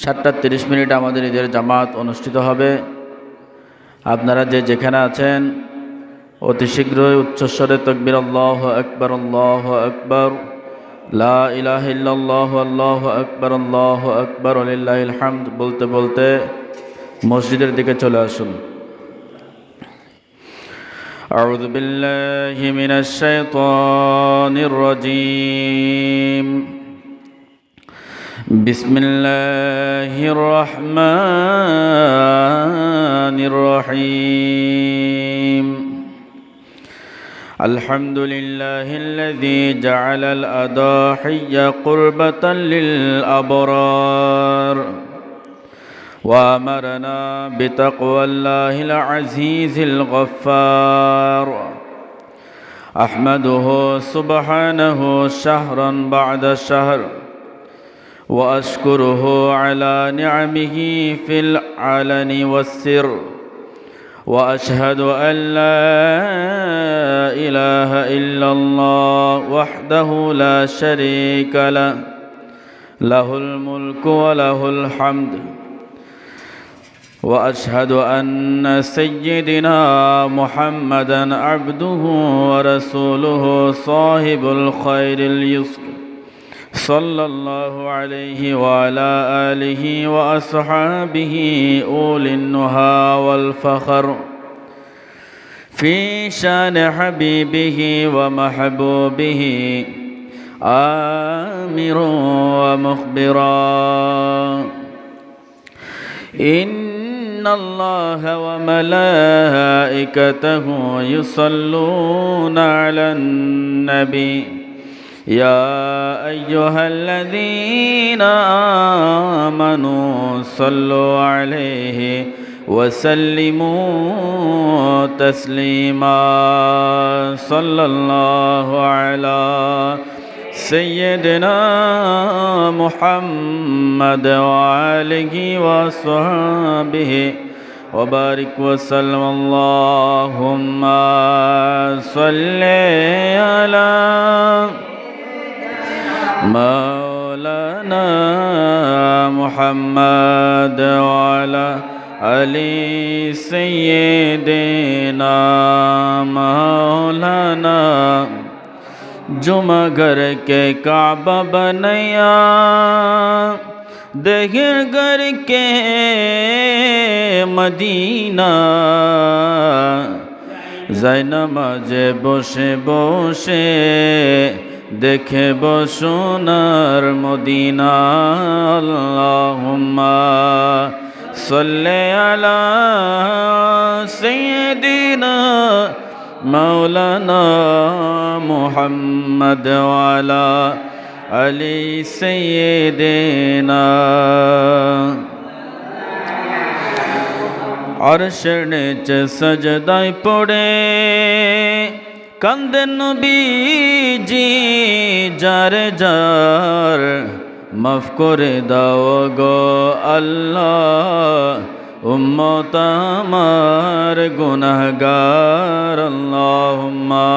7:30 আমাদের ঈদের জামাত অনুষ্ঠিত হবে। আপনারা যেখানে আছেন অতি শীঘ্রই উচ্চস্বরে তাকবীর আল্লাহু আকবার, আল্লাহু আকবার, লা ইলাহা ইল্লাল্লাহ, আল্লাহু আকবার, আল্লাহু আকবার, ওয়ালিল্লাহিল হামদ বলতে বলতে মসজিদের দিকে চলে আসুন। আউযু বিল্লাহি মিনাশ শাইতানির রাজীম। বিসমিল্লাহির রহমানির রহিম। আলহামদুলিল্লাহিল্লাযী জা'আলাল আদাহিয়্যা কুরবাতান লিল আবরার وأمرنا بتقوى الله العزيز الغفار. أحمده سبحانه شهرا بعد شهر وأشكره على نعمه في العلن والسر، وأشهد أن لا إله إلا الله وحده لا شريك له، له الملك وله الحمد. وأشهد أن سيدنا محمدًا عبده ورسوله صاحب الخير اليسر، صلى الله عليه وعلى آله وأصحابه أولي النهى والفخر، في شان حبيبه ومحبوبه آمر ومخبرا. إن الله وملائكته يصلون على النبي يا أيها الذين آمنوا صلوا عليه وسلموا تسليما. صلى الله على سيدنا محمد وآله وصحبه وبارك وسلم. اللهم صل على مولانا محمد وعلى آل سيدنا مولانا. जुमा घर के काबा बनैया, देहिर घर के मदीना, যায় নামাজে বসে বসে দেখে সোনার মদিনা. আল্লাহুম্মা সাল্লি আলা সাইয়্যিদিনা মাওলানা মুহাম্মদ ওয়ালা আলি সাইয়্যিদিনা. আরশের নিচে সাজদায় পড়ে কান্দেন নবীজি, যার যার মাফ করে দাও গো আল্লাহ, উম্মত আমার গুনাহগার. আল্লাহুম্মা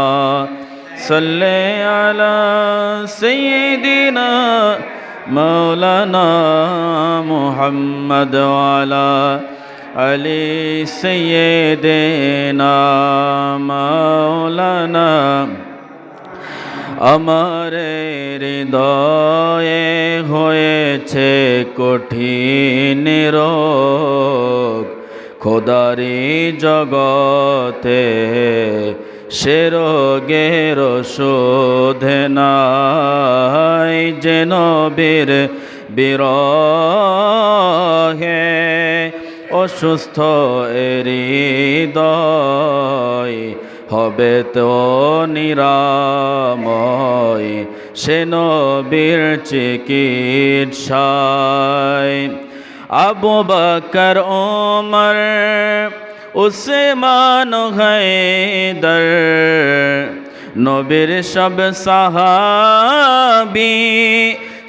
সাল্লি আলা সাইয়্যিদিনা মাওলানা মুহাম্মদ ওয়ালা আলি সাইয়্যিদিনা মাওলানা. আমার হৃদয়ে হয়েছে কঠিন রোগ, খোদারি জগতে সে রোগের ওষুধ নাই, যে নবীর বিরহে অসুস্থ হৃদয় হবে তো নিরাময়, সে নবীর চিকিৎসায়। আবু বকর ওমর উসমান হায়দার নবীর সব সাহাবী,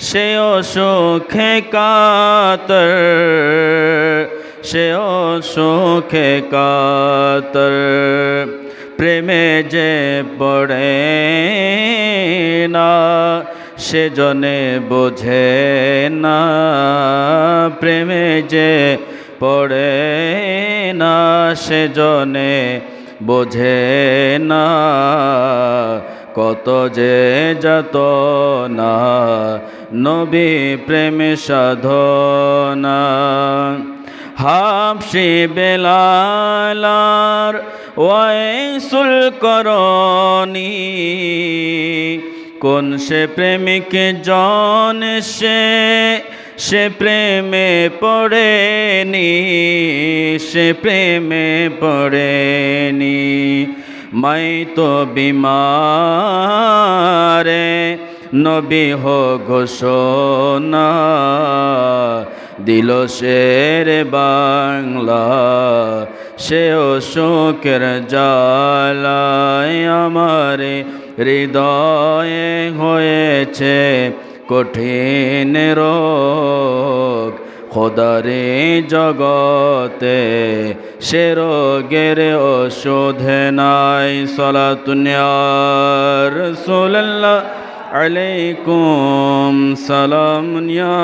সে অসুখে কাতর, সে অসুখে কাতর। প্রেমে যে পড়ে না সেজনে বোঝে না, প্রেমে যে পড়ে না সেজনে বোঝে না, কত যে যাতনা নবী প্রেমে সাধনা। হাবশি বেলালার ওয়াইসুল করনি, কোন সে প্রেমিক জন সে প্রেমে পড়েনি, সে প্রেমে পড়েনি। মাই তো বিমারে নবী হো ঘোষণা, দিল শের বাংলা সেও শোকের জ্বালায়, আমারে হৃদয়ে হয়েছে কঠিন রোগ, খোদারে জগতে সে রোগের ওষুধ নাই। সালাতুন ইয়া রাসূলুল্লাহ আলাইকুম সালাম ইয়া।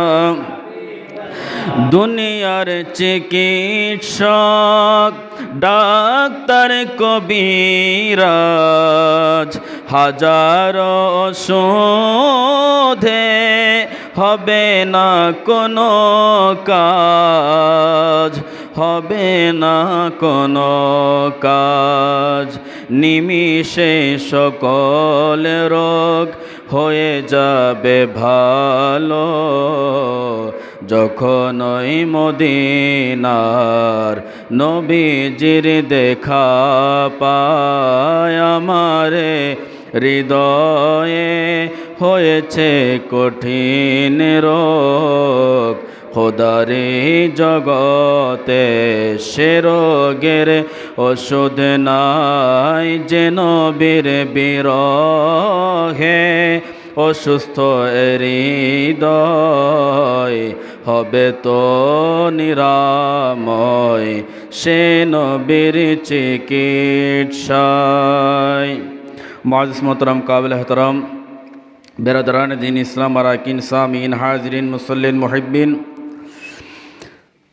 দুনিয়ার চিকিৎসক ডাক্তার কবিরাজ, হাজারো ওষুধে হবে না কোনো কাজ, হবে না কোনো কাজ। নিমিষে সকল রোগ হয়ে যাবে ভালো, যখন ওই মদিনার নবীজির দেখা পায়, আমারে হৃদয়ে হয়েছে কঠিন রোগ, খোদারে জগতে সে রোগের ওষুধ নাই। যে নবীর বিরহে অসুস্থ হৃদয় হবে তো নিরাময়, সে নবীর চিকিৎসায়। মুআজ্জিজ মোহতারাম কাবিল এহতারাম বেরাদরান দিন ইসলাম, আরাকিন সামিন, হাজরিন, মুসল্লিন, মুহিব্বিন,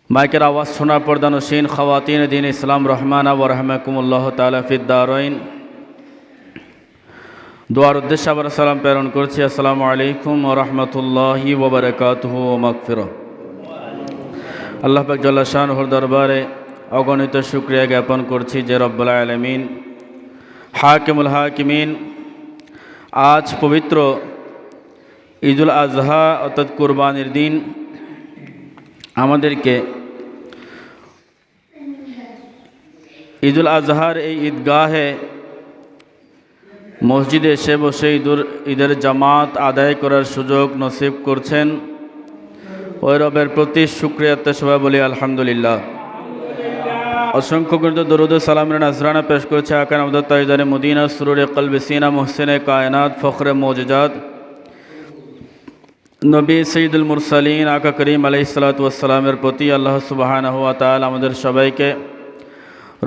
মাইকের আওয়াজ শোনা পর্দানশীন খাওয়াতিন দিন ইসলাম, রহমানা ওয়া রাহমাকুমুল্লাহ তাআলা ফিদ দারাইন। দোয়ার উদ্দেশ্যে আবার সালাম প্রেরণ করছি। আসসালামু আলাইকুম ওয়া রাহমাতুল্লাহি ওয়া বারাকাতুহু ওয়া মাগফিরাহ। আল্লাহ পাক জাল্লা শানুহুর দরবারে অগণিত শুকরিয়া জ্ঞাপন করছি যে রব্বুল আলামিন হাকিমুল হাকিমিন আজ পবিত্র ঈদুল আজহা অর্থাৎ কুরবানির দিন আমাদেরকে ঈদুল আজহার এই ঈদগাহে মসজিদে এসে বসে ঈদের জামাত আদায় করার সুযোগ নসিব করছেন। ওই রবের প্রতি শুকরিয়াতে সবাই বলি আলহামদুলিল্লাহ। অসংখ্য গুরুত্ব দরুদ সালামের নাজরানা পেশ করেছে আকান আবদুত তাইজারে মদিনা, সুরুরে কলবে সিনা, মুহসিনে কায়নাত, ফখরে মুজিজাত নবী সঈদুল মুরসালিন আকা করিম আলাইহিসসালাতু ওয়াসসালামের প্রতি আল্লাহ সুবহানাহু ওয়া তাআলা আমাদের সবাইকে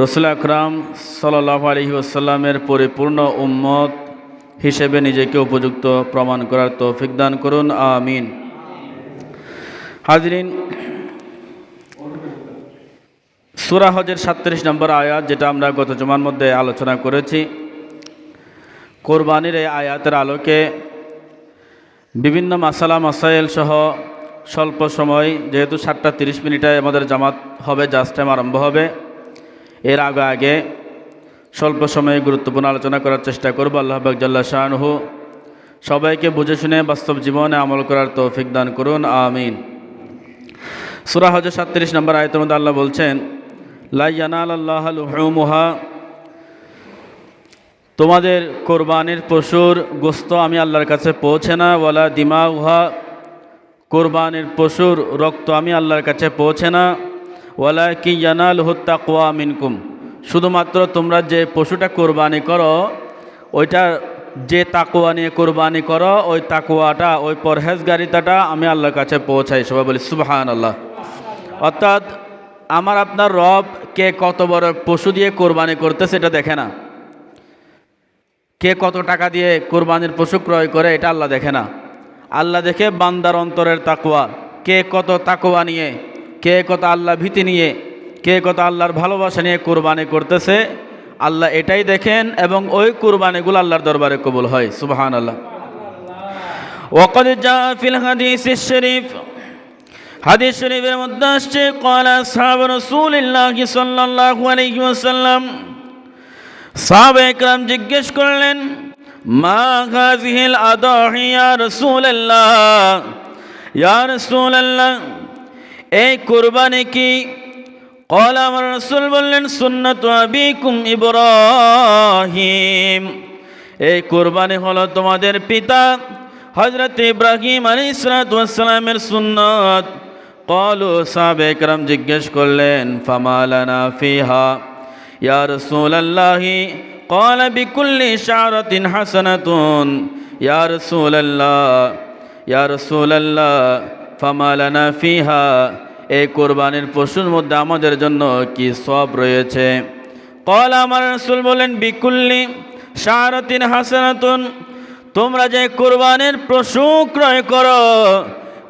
রসুল আকরাম সাল্লাল্লাহু আলাইহি ওয়াসাল্লামের পরিপূর্ণ উম্মত হিসেবে নিজেকে উপযুক্ত প্রমাণ করার তৌফিক দান করুন, আমিন। হাজরিন, সূরা হজের 37 নম্বর আয়াত, যেটা আমরা গত জুমার মধ্যে আলোচনা করেছি, কোরবানির এই আয়াতের আলোকে বিভিন্ন মাসালা মাসাইল সহ স্বল্প সময়, যেহেতু 7:30 আমাদের জামাত হবে, জাস্ট টাইম আরম্ভ হবে, এর আগে স্বল্প সময়ে গুরুত্বপূর্ণ আলোচনা করার চেষ্টা করব। আল্লাহ পাক জাল্লা শানুহু সবাইকে বুঝে শুনে বাস্তব জীবনে আমল করার তৌফিক দান করুন, আমিন। সূরা হজের 37 নম্বর আয়াতের মধ্যে আল্লাহ বলছেন, লা ইয়ানালাল্লাহু লুহুমুহা, তোমাদের কোরবানির পশুর গোস্ত আমি আল্লাহর কাছে পৌঁছে না, ওয়ালা দিমাউহা, কোরবানির পশুর রক্ত আমি আল্লাহর কাছে পৌঁছে না, ওয়ালাকিন ইয়ানালুহুত তাকওয়া মিনকুম, শুধুমাত্র তোমরা যে পশুটা কোরবানি করো ওইটা যে তাকওয়া নিয়ে কোরবানি করো, ওই তাকওয়াটা, ওই পরহেজগারিতাটা আমি আল্লাহর কাছে পৌঁছাই। সবাই বলি সুবহানাল্লাহ। অর্থাৎ আমার আপনার রব কে কত বড় পশু দিয়ে কোরবানি করতে সেটা দেখে না, কে কত টাকা দিয়ে কোরবানির পশু ক্রয় করে এটা আল্লাহ দেখে না। আল্লাহ দেখে বান্দার অন্তরের তাকওয়া, কে কত তাকওয়া নিয়ে, কে কত আল্লাহ ভীতি নিয়ে, কে কত আল্লাহর ভালোবাসা নিয়ে কুরবানি করতেছে, আল্লাহ এটাই দেখেন এবং ওই কুরবানিগুলো আল্লাহর দরবারে কবুল হয়। সুবহানাল্লাহ। ওয়াকাদ জাআ ফিল হাদিসিশ শরীফ, হাদিস শরীফের মধ্যে আসছে, ক্বালা আসহাবু রাসূলিল্লাহি সাল্লাল্লাহু আলাইহি ওয়াসাল্লাম, সাহাবায়ে কেরাম জিজ্ঞেস করলেন, মা হাযিহিল আদাহি ইয়া রাসূলুল্লাহ, ইয়া রাসূলুল্লাহ এই কুরবানি কি? ক্বালা আমার রাসূল বললেন, সুন্নাতু আবিকুম ইব্রাহিম, এই কুরবানি হলো তোমাদের পিতা হযরত ইব্রাহিম আলাইহিস সালাতু ওয়াস সালামের সুন্নাত। ক্বালু সাহাবায়ে কেরাম জিজ্ঞেস করলেন, ফামা লানা ফিহা ইয়া রাসূলুল্লাহ? ক্বালা বিকুল্লি শা'রাতিন হাসানাতুন। ইয়া রাসূলুল্লাহ ফামা লানা ফিহা, এই কুরবানির পশুর মধ্যে আমাদের জন্য কি সওয়াব রয়েছে? ক্বালা আমার রাসূল বলেন, বিকুল্লি শা'রাতিন হাসানাতুন, তোমরা যে কুরবানির পশু ক্রয় করো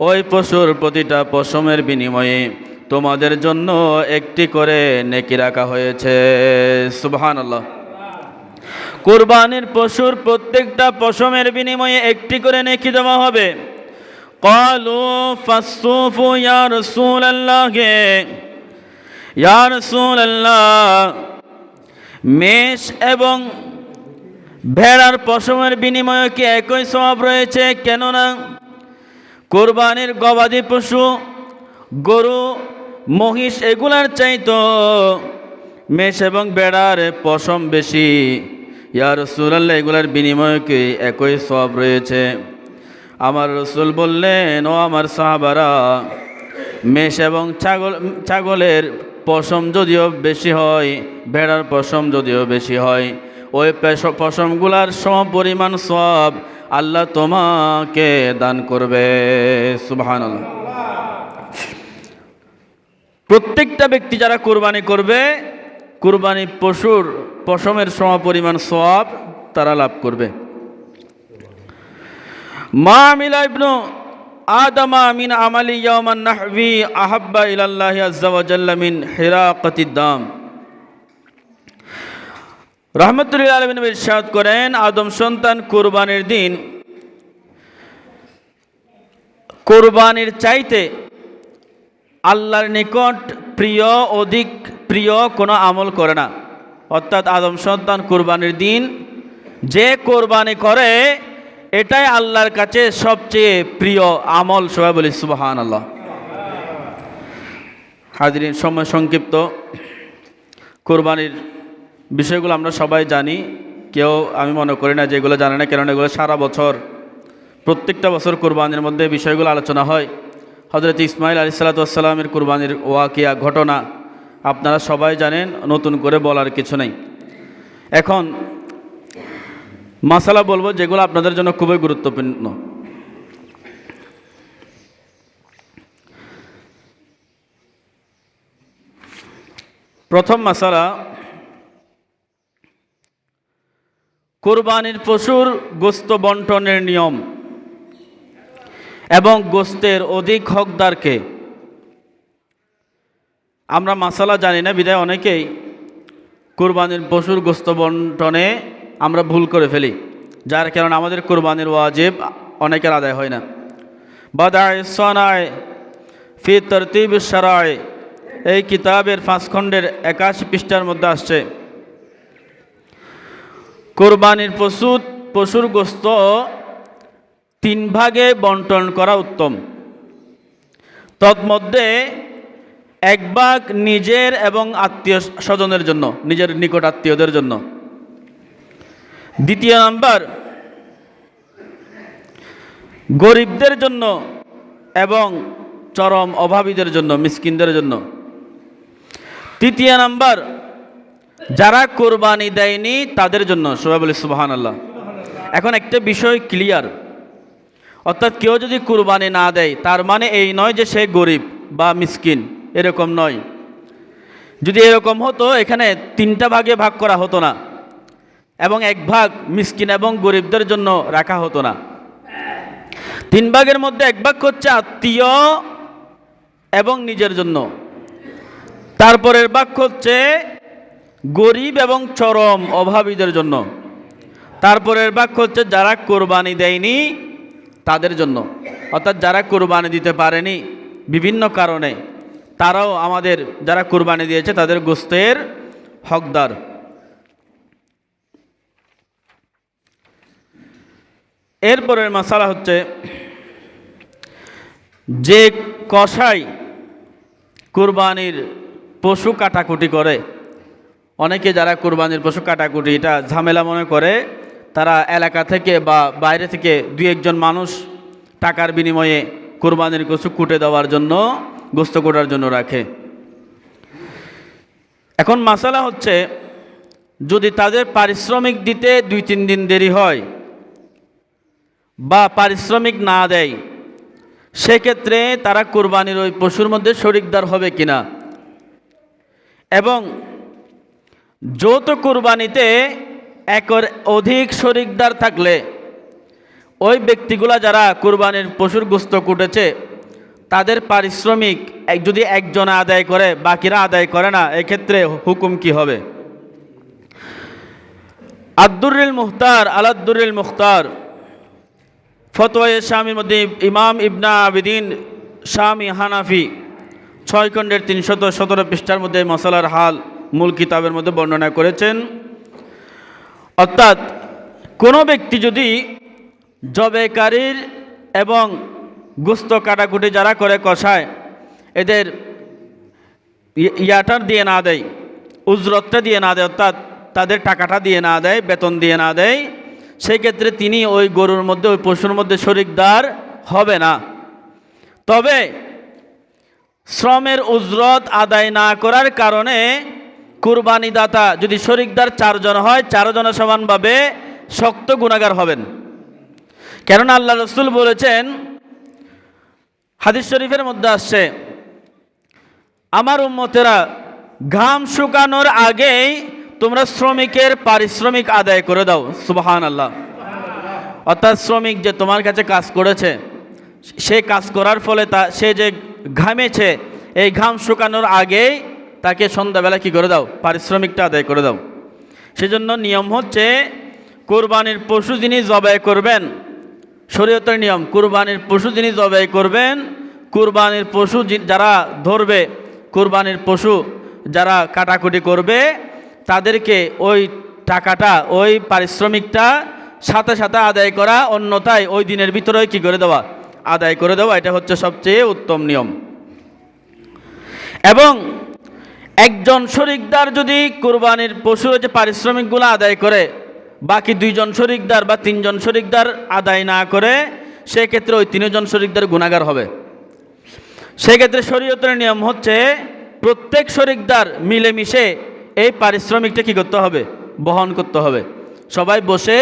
ওই পশুর প্রতিটা পশমের বিনিময়ে তোমাদের জন্য একটি করে নেকি রাখা হয়েছে। সুবহানাল্লাহ। কুরবানির পশুর প্রত্যেকটা পশমের বিনিময়ে একটি করে নেকি দেওয়া হবে। ক্বালু ফাসসুফু ইয়া রাসূলুল্লাহ, ইয়া রাসূলুল্লাহ মেষ এবং ভেড়ার পশমের বিনিময়ে কি একই সওয়াব রয়েছে? কেননা কুরবানির গবাদি পশু গরু মহিষ এগুলার চাইতো মেষ এবং ভেড়ার পশম বেশি। ইয়া রাসূলুল্লাহ এগুলার বিনিময়ে কি একই সওয়াব রয়েছে? আমার রাসূল বললেন, ও আমার সাহাবারা, মেষ এবং ছাগলের পশম যদিও বেশি হয়, ভেড়ার পশম যদিও বেশি হয়, ওই পশমগুলার সমপরিমাণ সওয়াব আল্লাহ তোমাকে দান করবে। সুবহানাল্লাহ। প্রত্যেকটা ব্যক্তি যারা কুরবানি করবে, কুরবানি পশুর পশমের সমপরিমাণ সওয়াব তারা লাভ করবে। মা আমিলা ইবনু আদামা মিন আমালি ইয়াওমান নাহবি আহাব্বা ইলাল্লাহি আযজা ওয়া জাল্লা মিন হিরাকাতিদ দাম। রাহমাতুল্লাহ আলাইহি ইরশাদ করেন, আদম সন্তান কুরবানির দিন কুরবানির চাইতে আল্লাহর নিকট প্রিয়, অধিক প্রিয় কোনো আমল করে না। অর্থাৎ আদম সন্তান কুরবানির দিন যে কোরবানি করে এটাই আল্লাহর কাছে সবচেয়ে প্রিয় আমল। সবাই বলি সুবহানাল্লাহ। হাজিরিন, সময় সংক্ষিপ্ত। কোরবানির বিষয়গুলো আমরা সবাই জানি, কেউ আমি মনে করি না যেগুলো জানে না, কারণ এগুলো সারা বছর প্রত্যেকটা বছর কোরবানির মধ্যে বিষয়গুলো আলোচনা হয়। হযরত ইসমাইল আলাইহিসসালাতু ওয়াসসালামের কোরবানির ওয়াকিয়া ঘটনা আপনারা সবাই জানেন, নতুন করে বলার কিছু নেই। এখন মাসালা বলবো যেগুলো আপনাদের জন্য খুবই গুরুত্বপূর্ণ। প্রথম মাসালা, কুরবানির পশুর গোশত বন্টনের নিয়ম এবং গোশতের অধিক হকদারকে। আমরা মাসালা জানি না বিধায় অনেকেই কুরবানির পশুর গোশত বন্টনে আমরা ভুল করে ফেলি, যার কারণে আমাদের কুরবানির ওয়াজিব অনেকের আদায় হয় না। বাদায়ে সানায়ে ফি তারতিবিশ শারায়ে, এই কিতাবের 5 খণ্ডের 81 পৃষ্ঠার মধ্যে আসছে, কুরবানির পশুর গোশত 3 ভাগে বন্টন করা উত্তম। তন্মধ্যে 1 ভাগ নিজের এবং আত্মীয় স্বজনের জন্য, নিজের নিকট আত্মীয়দের জন্য। 2 নাম্বার গরিবদের জন্য এবং চরম অভাবীদের জন্য, মিসকিনদের জন্য। 3 নাম্বার যারা কোরবানি দেয়নি তাদের জন্য। সবাই বলি সুবহানাল্লাহ। এখন একটা বিষয় ক্লিয়ার, অর্থাৎ কেউ যদি কুরবানি না দেয় তার মানে এই নয় যে সে গরিব বা মিসকিন, এরকম নয়। যদি এরকম হতো এখানে 3টা ভাগে ভাগ করা হতো না এবং 1 ভাগ মিসকিন এবং গরিবদের জন্য রাখা হতো না। তিন ভাগের মধ্যে এক ভাগ হচ্ছে আত্মীয় এবং নিজের জন্য, তারপরের ভাগ হচ্ছে গরিব এবং চরম অভাবীদের জন্য, তারপরের ভাগ হচ্ছে যারা কোরবানি দেয়নি তাদের জন্য, অর্থাৎ যারা কোরবানি দিতে পারেনি বিভিন্ন কারণে, তারাও আমাদের যারা কোরবানি দিয়েছে তাদের গোশতের হকদার। এরপরের মাসালা হচ্ছে যে কসাই কোরবানির পশু কাটাকুটি করে, অনেকে যারা কোরবানির পশু কাটাকুটি এটা ঝামেলা মনে করে, তারা এলাকা থেকে বা বাইরে থেকে দুই একজন মানুষ টাকার বিনিময়ে কোরবানির পশু কুটে দেওয়ার জন্য, গোশত কোটার জন্য রাখে। এখন মাসালা হচ্ছে যদি তাদের পারিশ্রমিক দিতে 2-3 দিন দেরি হয় বা পারিশ্রমিক না দেয়, সেক্ষেত্রে তারা কোরবানির ওই পশুর মধ্যে শরিকদার হবে কিনা, এবং যৌথ কোরবানিতে একের অধিক শরিকদার থাকলে ওই ব্যক্তিগুলা যারা কোরবানির পশুর গোশত কুটেছে তাদের পারিশ্রমিক যদি একজন আদায় করে বাকিরা আদায় করে না, এক্ষেত্রে হুকুম কি হবে? আদ-দুররুল মুখতার আলাদ-দুররুল মুখতার ফতোয়ায়ে শামীর মধ্যে ইমাম ইবনে আবিদিন শামী হানাফি 6 খণ্ডের 317 পৃষ্ঠার মধ্যে মশালার হাল মূল কিতাবের মধ্যে বর্ণনা করেছেন। অর্থাৎ কোনো ব্যক্তি যদি জবেকারীর এবং গোশত কাটাকুটি যারা করে কষায় এদের ইয়াটার দিয়ে না দেয়, উজরতটা দিয়ে না দেয়, অর্থাৎ তাদের টাকাটা দিয়ে না দেয়, বেতন দিয়ে না দেয়, সেই ক্ষেত্রে তিনি ওই গরুর মধ্যে ওই পশুর মধ্যে শরিকদার হবে না। তবে শ্রমের উজরত আদায় না করার কারণে কুরবানি দাতা যদি শরিকদার 4 জন হয়, 4 জনের সমানভাবে শক্ত গুনাহগার হবেন। কেননা আল্লাহ রাসূল বলেছেন, হাদিস শরীফের মধ্যে আসছে, আমার উম্মতেরা ঘাম শুকানোর আগেই তোমরা শ্রমিকের পারিশ্রমিক আদায় করে দাও। সুবহানাল্লাহ। অর্থাৎ শ্রমিক যে তোমার কাছে কাজ করেছে, সে কাজ করার ফলে সে যে ঘামেছে, এই ঘাম শুকানোর আগেই তাকে সন্ধ্যাবেলা কি করে দাও? পারিশ্রমিকটা আদায় করে দাও। সেজন্য নিয়ম হচ্ছে কোরবানির পশু যিনি জবাই করবেন, শরীয়তের নিয়ম, কোরবানির পশু যিনি জবাই করবেন, কোরবানির পশু যারা ধরবে, কোরবানির পশু যারা কাটাকুটি করবে, তাদেরকে ওই টাকাটা, ওই পারিশ্রমিকটা সাথে সাথে আদায় করা, অন্যথায় ওই দিনের ভিতরে কি করে দেওয়া? আদায় করে দেওয়া। এটা হচ্ছে সবচেয়ে উত্তম নিয়ম। এবং একজন শরিকদার যদি কোরবানির পশুর যে পারিশ্রমিকগুলো আদায় করে, বাকি 2 জন শরিকদার বা 3 জন শরিকদার আদায় না করে, সেক্ষেত্রে ওই 3 জন শরিকদার গুনাহগার হবে। সেক্ষেত্রে শরীয়তের নিয়ম হচ্ছে প্রত্যেক শরিকদার মিলেমিশে এই পারিশ্রমিকটা কী করতে হবে? বহন করতে হবে। সবাই বসে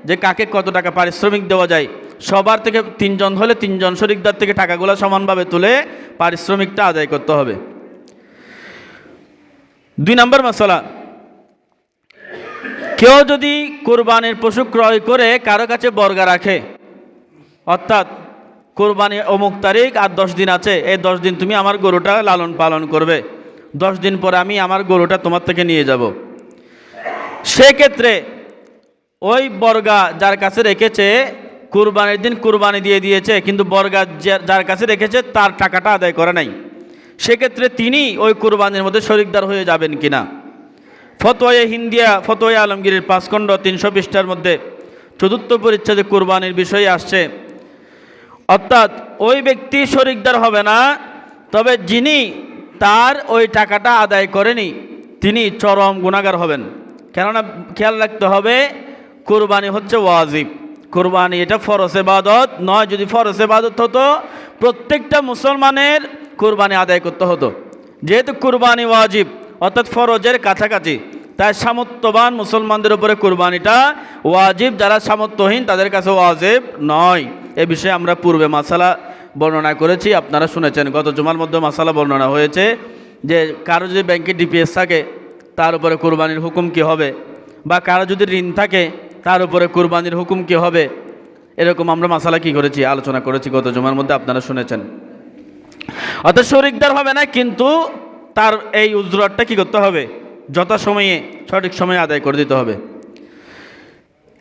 যে কাকে কত টাকা পারিশ্রমিক দেওয়া যায়, সবার থেকে 3 জন হলে 3 জন শরিকদার থেকে টাকাগুলো সমানভাবে তুলে পারিশ্রমিকটা আদায় করতে হবে। 2 নম্বর মাসালা, কেউ যদি কোরবানির পশু ক্রয় করে কারো কাছে বর্গা রাখে, অর্থাৎ কোরবানি অমুক তারিখ আর 10 দিন আছে, এই 10 দিন তুমি আমার গরুটা লালন পালন করবে, 10 দিন পরে আমি আমার গরুটা তোমার থেকে নিয়ে যাব, সেক্ষেত্রে ওই বর্গা যার কাছে রেখেছে কুরবানির দিন কুরবানি দিয়ে দিয়েছে, কিন্তু বর্গা যার কাছে রেখেছে তার টাকাটা আদায় করে নাই, সেক্ষেত্রে তিনি ওই কুরবানির মধ্যে শরিকদার হয়ে যাবেন কিনা? ফতোয়া হিন্দিয়া ফতোয়া আলমগীরের 5 খণ্ড 300 পৃষ্ঠার মধ্যে 4th পরিচ্ছেদে কুরবানির বিষয়ে আসছে। অর্থাৎ ওই ব্যক্তি শরিকদার হবে না, তবে যিনি তার ওই টাকাটা আদায় করেনি তিনি চরম গুনাহগার হবেন। কেননা খেয়াল রাখতে হবে, কুরবানি হচ্ছে ওয়াজিব, কুরবানি এটা ফরজ ইবাদত নয়। যদি ফরজ ইবাদত হতো প্রত্যেকটা মুসলমানের কুরবানি আদায় করতে হতো। যেহেতু কুরবানি ওয়াজিব অর্থাৎ ফরজের কাছাকাছি, তাই সামর্থ্যবান মুসলমানদের উপরে কুরবানিটা ওয়াজিব, যারা সামর্থ্যহীন তাদের কাছে ওয়াজিব নয়। এ বিষয়ে আমরা পূর্বে মাসালা বর্ণনা করেছি, আপনারা শুনেছেন। গত জুমার মধ্যে মাসালা বর্ণনা হয়েছে যে কারো যদি ব্যাংকে ডিপিএস থাকে তার উপরে কুরবানির হুকুম কী হবে, বা কারো যদি ঋণ থাকে তার উপরে কুরবানির হুকুম কী হবে। এরকম আমরা মাসালা কি করেছি, আলোচনা করেছি গত জুমার মধ্যে, আপনারা শুনেছেন। অর্থাৎ শরিকদার হবে না, কিন্তু তার এই উজরতটা কি করতে হবে, যথাসময়ে সঠিক সময়ে আদায় করে দিতে হবে।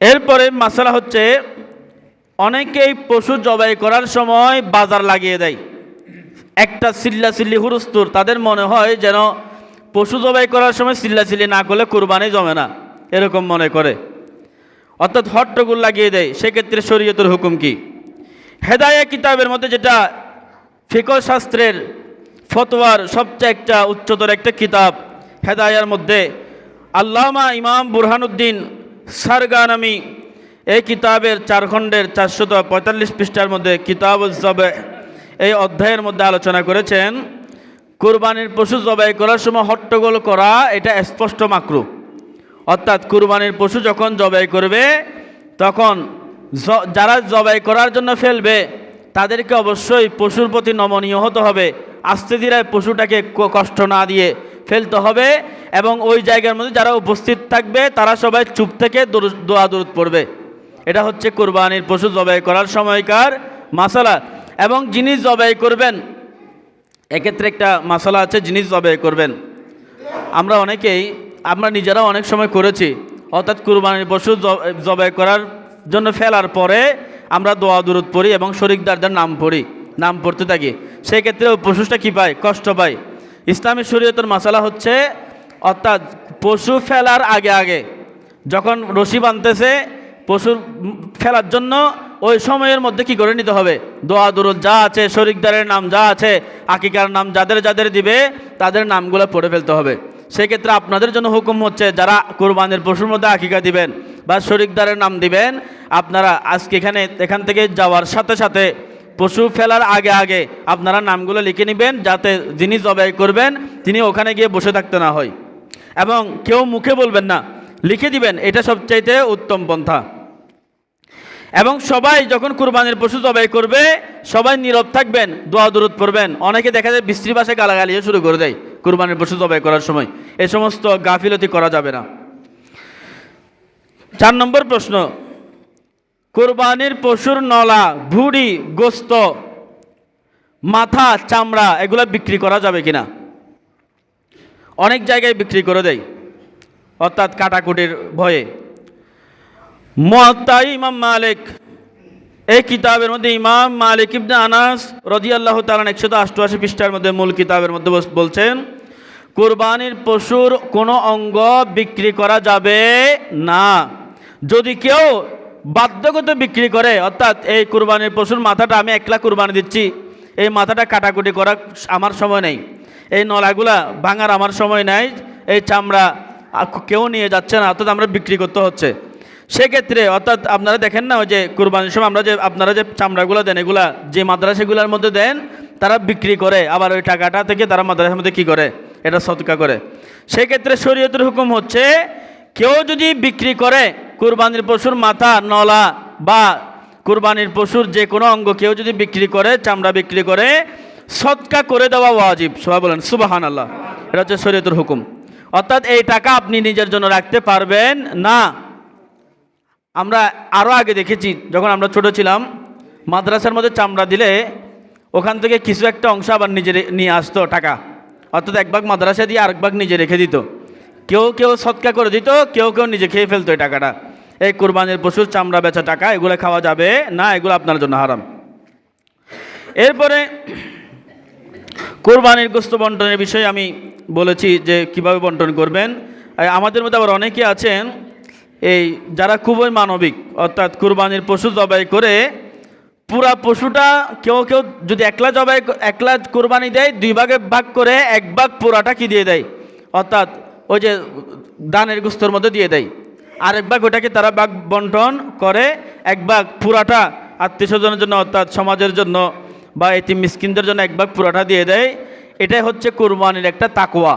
এরপরে মাসালা হচ্ছে, অনেকেই পশু জবাই করার সময় বাজার লাগিয়ে দেয়। একটা চিল্লাচিল্লি হুরুস্তুর, তাদের মনে হয় যেন পশু জবাই করার সময় চিল্লাচিল্লি না করলে কুরবানি জমে না, এরকম মনে করে, অর্থাৎ হট্টগোল লাগিয়ে দেয়। সেক্ষেত্রে শরীয়তের হুকুম কি? হেদায়া কিতাবের মধ্যে, যেটা ফিকহ শাস্ত্রের ফতোয়ার সবচেয়ে একটা উচ্চতর একটা কিতাব, হেদায়ার মধ্যে আল্লামা ইমাম বুরহানুদ্দিন সারগানামি এই কিতাবের 4 খণ্ডের 445 পৃষ্ঠার মধ্যে কিতাবুজ যাবে এই অধ্যায়ের মধ্যে আলোচনা করেছেন, কুরবানির পশু জবাই করার সময় হট্টগোল করা এটা স্পষ্ট মাকরুহ। অর্থাৎ কুরবানির পশু যখন জবাই করবে, তখন যারা জবাই করার জন্য ফেলবে তাদেরকে অবশ্যই পশুর প্রতি নমনীয় হতে হবে, আস্তে ধীরে পশুটাকে কষ্ট না দিয়ে ফেলতে হবে, এবং ওই জায়গার মধ্যে যারা উপস্থিত থাকবে তারা সবাই চুপ থেকে দোয়া দরুদ পড়বে। এটা হচ্ছে কুরবানির পশু জবাই করার সময়কার মাসালা। এবং যিনি জবাই করবেন, এক্ষেত্রে একটা মাসালা আছে, যিনি জবাই করবেন, আমরা নিজেরাও অনেক সময় করেছি। অর্থাৎ কুরবানির পশু জবাই করার জন্য ফেলার পরে আমরা দোয়া দরুদ পড়ি এবং শরিকদারদের নাম পড়তে থাকি। সেই ক্ষেত্রে ওই পশুটা কী পায়, কষ্ট পায়। ইসলামী শরীয়তের মাসালা হচ্ছে, অর্থাৎ পশু ফেলার আগে যখন রশি বাঁধতেছে পশু ফেলার জন্য, ওই সময়ের মধ্যে কি করে নিতে হবে, দোয়া দরুদ যা আছে, শরিকদারের নাম যা আছে, আকিকার নাম যাদের দিবে তাদের নামগুলো পড়ে ফেলতে হবে। সেক্ষেত্রে আপনাদের জন্য হুকুম হচ্ছে, যারা কুরবানির পশুর মধ্যে আকিকা দিবেন বা শরিকদারের নাম দিবেন, আপনারা আজকে এখান থেকে যাওয়ার সাথে সাথে পশু ফেলার আগে আপনারা নামগুলো লিখে নেবেন, যাতে যিনি জবাই করবেন তিনি ওখানে গিয়ে বসে থাকতে না হয়, এবং কেউ মুখে বলবেন না, লিখে দিবেন। এটা সবচাইতে উত্তম পন্থা। এবং সবাই যখন কুরবানির পশু জবাই করবে সবাই নীরব থাকবেন, দোয়া দরুদ পড়বেন। অনেকে দেখা যায় বিশ্রী ভাষায় গালাগালিও শুরু করে দেয় কুরবানির পশু জবাই করার সময়। এই সমস্ত গাফিলতি করা যাবে না। 4 নম্বর প্রশ্ন, কুরবানির পশুর নলা, ভুঁড়ি, গোস্ত, মাথা, চামড়া এগুলো বিক্রি করা যাবে কিনা? অনেক জায়গায় বিক্রি করে দেয়, অর্থাৎ কাটাকুটির ভয়ে। মুয়াত্তা ইমাম মালিক এই কিতাবের মধ্যে ইমাম মালিক ইবনে আনাস রাদিয়াল্লাহু তাআলা 188 পৃষ্ঠার মধ্যে মূল কিতাবের মধ্যে বলছেন, কুরবানির পশুর কোনো অঙ্গ বিক্রি করা যাবে না। যদি কেউ বাধ্যগত বিক্রি করে, অর্থাৎ এই কুরবানির পশুর মাথাটা আমি একলা কুরবানি দিচ্ছি, এই মাথাটা কাটাকুটি করার আমার সময় নেই, এই নলাগুলা ভাঙার আমার সময় নেই, এই চামড়া কেউ নিয়ে যাচ্ছে না, অর্থাৎ আমরা বিক্রি করতে হচ্ছে। সেক্ষেত্রে অর্থাৎ আপনারা দেখেন না, ওই যে কুরবানির সময় আপনারা যে চামড়াগুলো দেন, এগুলা যে মাদ্রাসাগুলোর মধ্যে দেন তারা বিক্রি করে, আবার ওই টাকাটা থেকে তারা মাদ্রাসার মধ্যে কী করে, এটা সদকা করে। সেক্ষেত্রে শরীয়তের হুকুম হচ্ছে, কেউ যদি বিক্রি করে কুরবানির পশুর মাথা, নলা বা কুরবানির পশুর যে কোনো অঙ্গ কেউ যদি বিক্রি করে, চামড়া বিক্রি করে, সদকা করে দেওয়া ওয়াজিব। সবাই বলেন সুবহানাল্লাহ। এটা হচ্ছে শরীয়তের হুকুম। অর্থাৎ এই টাকা আপনি নিজের জন্য রাখতে পারবেন না। আমরা আরও আগে দেখেছি, যখন আমরা ছোট ছিলাম, মাদ্রাসার মধ্যে চামড়া দিলে ওখান থেকে কিছু একটা অংশ আবার নিজে নিয়ে আসতো টাকা, অর্থাৎ 1 ভাগ মাদ্রাসা দিয়ে আরেক ভাগ নিজে রেখে দিত। কেউ সদকা করে দিত, কেউ নিজে খেয়ে ফেলতো এই টাকাটা। এই কুরবানির পশুর চামড়া বেচা টাকা, এগুলো খাওয়া যাবে না, এগুলো আপনার জন্য হারাম। এরপরে কুরবানির গোশত বন্টনের বিষয়ে আমি বলেছি যে কিভাবে বন্টন করবেন। আমাদের মধ্যে আবার অনেকে আছেন এই যারা খুবই মানবিক, অর্থাৎ কুরবানির পশু জবাই করে পুরা পশুটা কেউ যদি একলা কুরবানি দেয়, 2 ভাগে ভাগ করে 1 ভাগ পুরাটা কি দিয়ে দেয়, অর্থাৎ ওই যে দানের গোস্তর মধ্যে দিয়ে দেয়, আর 1 ভাগ ওটাকে তারা ভাগ বন্টন করে, 1 ভাগ পুরাটা আত্মীয়স্বজনের জন্য, অর্থাৎ সমাজের জন্য বা এতিম মিসকিনদের জন্য 1 ভাগ পুরাটা দিয়ে দেয়। এটাই হচ্ছে কুরবানির একটা তাকওয়া।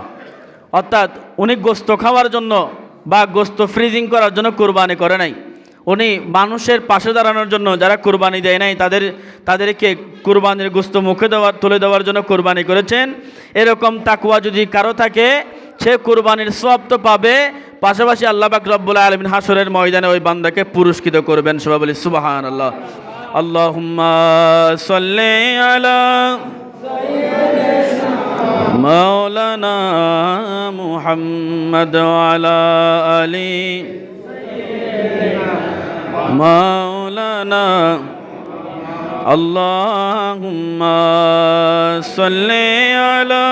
অর্থাৎ উনি গোস্ত খাওয়ার জন্য বা গোস্ত ফ্রিজিং করার জন্য কুরবানি করে নাই, উনি মানুষের পাশে দাঁড়ানোর জন্য, যারা কুরবানি দেয় নাই তাদেরকে কুরবানির গোস্ত মুখে তুলে দেওয়ার জন্য কুরবানি করেছেন। এরকম তাকওয়া যদি কারো থাকে, সে কুরবানির সওয়াব তো পাবে, পাশাপাশি আল্লাহ পাক রব্বুল আলামিন হাসরের ময়দানে ওই বান্দাকে পুরস্কৃত করবেন। সবাই বলি সুবহানাল্লাহ। আল্লাহুম্মা সাল্লি আলা মাওলানা মুহাম্মদ ওয়া আলা আলি মাওলানা আল্লাহুম্মা সাল্লি আলা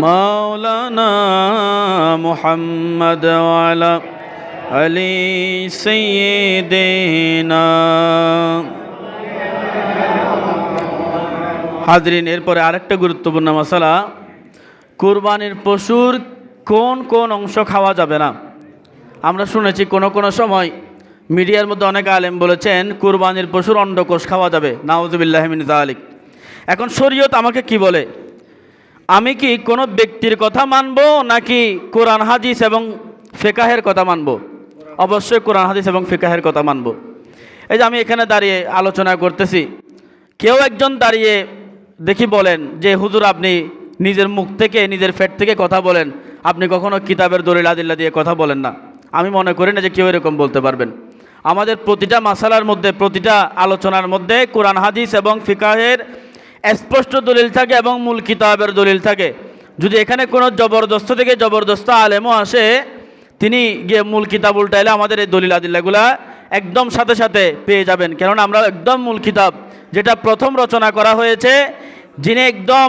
মাওলানা মুহাম্মদ ওয়া আলা আলি সাইয়্যিদিনা। হাজরিন, এরপরে আরেকটা গুরুত্বপূর্ণ মাসালা, কুরবানির পশুর কোন কোন অংশ খাওয়া যাবে না। আমরা শুনেছি কোনো সময় মিডিয়ার মধ্যে অনেক আলেম বলেছেন কুরবানির পশুর অন্ডকোষ খাওয়া যাবে, নাউযুবিল্লাহি মিন যালিক। এখন শরীয়ত আমাকে কি বলে? আমি কি কোনো ব্যক্তির কথা মানব নাকি কোরআন হাদিস এবং ফিকহের কথা মানব? অবশ্যই কোরআন হাদিস এবং ফিকহের কথা মানব। এই যে আমি এখানে দাঁড়িয়ে আলোচনা করতেছি, কেউ একজন দাঁড়িয়ে দেখি বলেন যে হুজুর আপনি নিজের মুখ থেকে নিজের পেট থেকে কথা বলেন, আপনি কখনো কিতাবের দলিল আদিল্লা দিয়ে কথা বলেন না। আমি মনে করি না যে কেউ এরকম বলতে পারবেন। আমাদের প্রতিটা মাসালার মধ্যে, প্রতিটা আলোচনার মধ্যে কোরআন হাদিস এবং ফিকহের স্পষ্ট দলিল থাকে এবং মূল কিতাবের দলিল থাকে। যদি এখানে কোনো জবরদস্ত থেকে জবরদস্ত আলেমও আসে, তিনি গিয়ে মূল কিতাব উল্টাইলে আমাদের এই দলিল আদিল্লাগুলা একদম সাথে সাথে পেয়ে যাবেন। কেননা আমরা একদম মূল কিতাব, যেটা প্রথম রচনা করা হয়েছে, যিনি একদম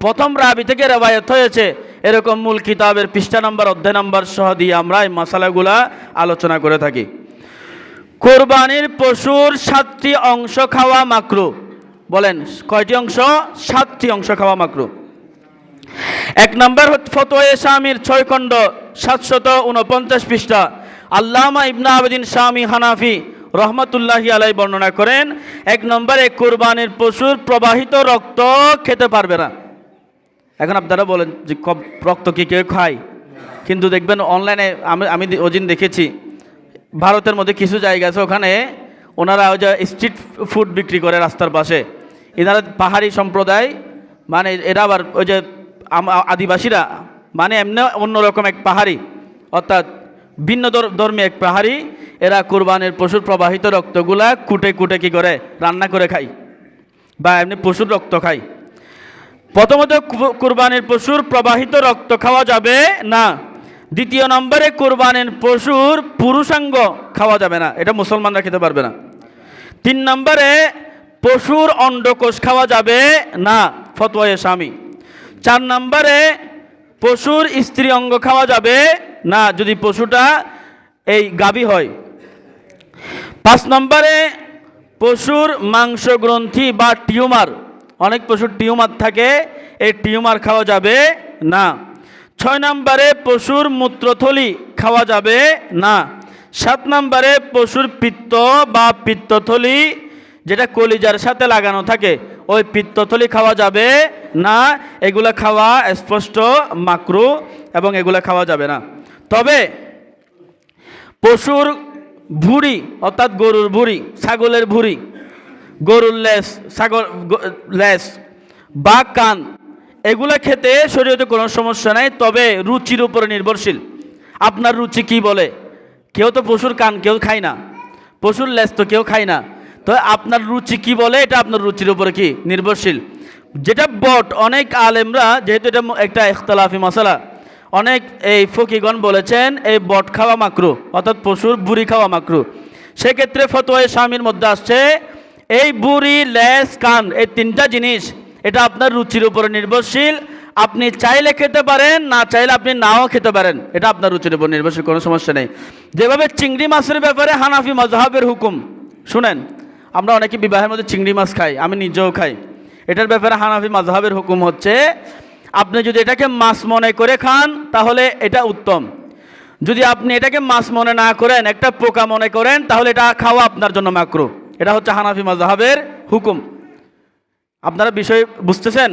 প্রথম রাবি থেকে রেওয়ায়ত হয়েছে, এরকম মূল কিতাবের পৃষ্ঠা নাম্বার, অধ্যায় নাম্বার সহ দিয়ে আমরা এই মশালাগুলা আলোচনা করে থাকি। কোরবানির পশুর 7টি অংশ খাওয়া মাকরু। বলেন কয়টি অংশ? 7টি অংশ খাওয়া মাকরু। 1 নম্বর ফতোয়া শামির 6 খণ্ড 749 পৃষ্ঠা, আল্লামা ইবনে আবিদিন শামি হানাফি রহমতুল্লাহি আলাইহি বর্ণনা করেন, 1 নম্বরে কোরবানির পশুর প্রবাহিত রক্ত খেতে পারবে না। এখন আপনারা বলেন যে রক্ত কি কেউ খায়? কিন্তু দেখবেন অনলাইনে আমি ওদিন দেখেছি, ভারতের মধ্যে কিছু জায়গা আছে, ওখানে ওনারা ওই যে স্ট্রিট ফুড বিক্রি করে রাস্তার পাশে। এনারা পাহাড়ি সম্প্রদায়, মানে এরা আবার ওই যে আদিবাসীরা, মানে এমনি অন্যরকম এক পাহাড়ি, অর্থাৎ ভিন্ন ধর্মী এক পাহাড়ি। এরা কুরবানির পশুর প্রবাহিত রক্তগুলা কুটে কুটে কি করে রান্না করে খায়, বা এমনি পশুর রক্ত খায়। প্রথমত কুরবানির পশুর প্রবাহিত রক্ত খাওয়া যাবে না। 2 নম্বরে কুরবানির পশুর পুরুষাঙ্গ খাওয়া যাবে না, এটা মুসলমানরা খেতে পারবে না। 3 নম্বরে পশুর অন্ডকোষ খাওয়া যাবে না, ফতোয়া শামি। 4 নম্বরে পশুর স্ত্রী অঙ্গ খাওয়া যাবে না, যদি পশুটা এই গাভী হয়। 5 নম্বরে পশুর মাংস গ্রন্থি বা টিউমার, অনেক পশুর টিউমার থাকে, এই টিউমার খাওয়া যাবে না। 6 নম্বরে পশুর মূত্রথলি খাওয়া যাবে না। 7 নম্বরে পশুর পিত্ত বা পিত্তথলি, যেটা কলিজার সাথে লাগানো থাকে, ওই পিত্তথলি খাওয়া যাবে না। এগুলা খাওয়া স্পষ্ট মাকরু এবং এগুলা খাওয়া যাবে না। তবে পশুর ভুঁড়ি, অর্থাৎ গরুর ভুঁড়ি, ছাগলের ভুঁড়ি, গরুর লেস, লেস বা কান, এগুলা খেতে শরীয়তে কোনো সমস্যা নাই, তবে রুচির উপরে নির্ভরশীল। আপনার রুচি কি বলে? কেউ তো পশুর কান কেউ খায় না, পশুর লেজ তো কেউ খায় না, তো আপনার রুচি কি বলে এটা আপনার রুচির উপরে কি নির্ভরশীল। যেটা বট, অনেক আলেমরা, যেহেতু এটা একটা ইখতিলাফি মাসালা, অনেক এই ফকিগণ বলেছেন এই বট খাওয়া মাকরু, অর্থাৎ পশুর বুড়ি খাওয়া মাকরু। সেক্ষেত্রে ফতোয়া শামির মধ্যে আসছে এই বুড়ি, লেজ, কান, এই 3টা জিনিস এটা আপনার রুচির উপরে নির্ভরশীল। আপনি চাইলে খেতে পারেন, না চাইলে আপনি নাও খেতে পারেন, এটা আপনার রুচির উপর নির্ভরশীল, কোনো সমস্যা নেই। যেভাবে চিংড়ি মাছের ব্যাপারে হানাফি মাযহাবের হুকুম, শুনেন, আমরা অনেকে বিবাহের মধ্যে চিংড়ি মাছ খাই, আমি নিজেও খাই। এটার ব্যাপারে হানাফি মাযহাবের হুকুম হচ্ছে, আপনি যদি এটাকে মাছ মনে করে খান তাহলে এটা উত্তম। যদি আপনি এটাকে মাছ মনে না করেন, একটা পোকা মনে করেন, তাহলে এটা খাওয়া আপনার জন্য মাকরুহ। এটা হচ্ছে হানাফি মাযহাবের হুকুম। আপনারা বিষয় বুঝতেছেন?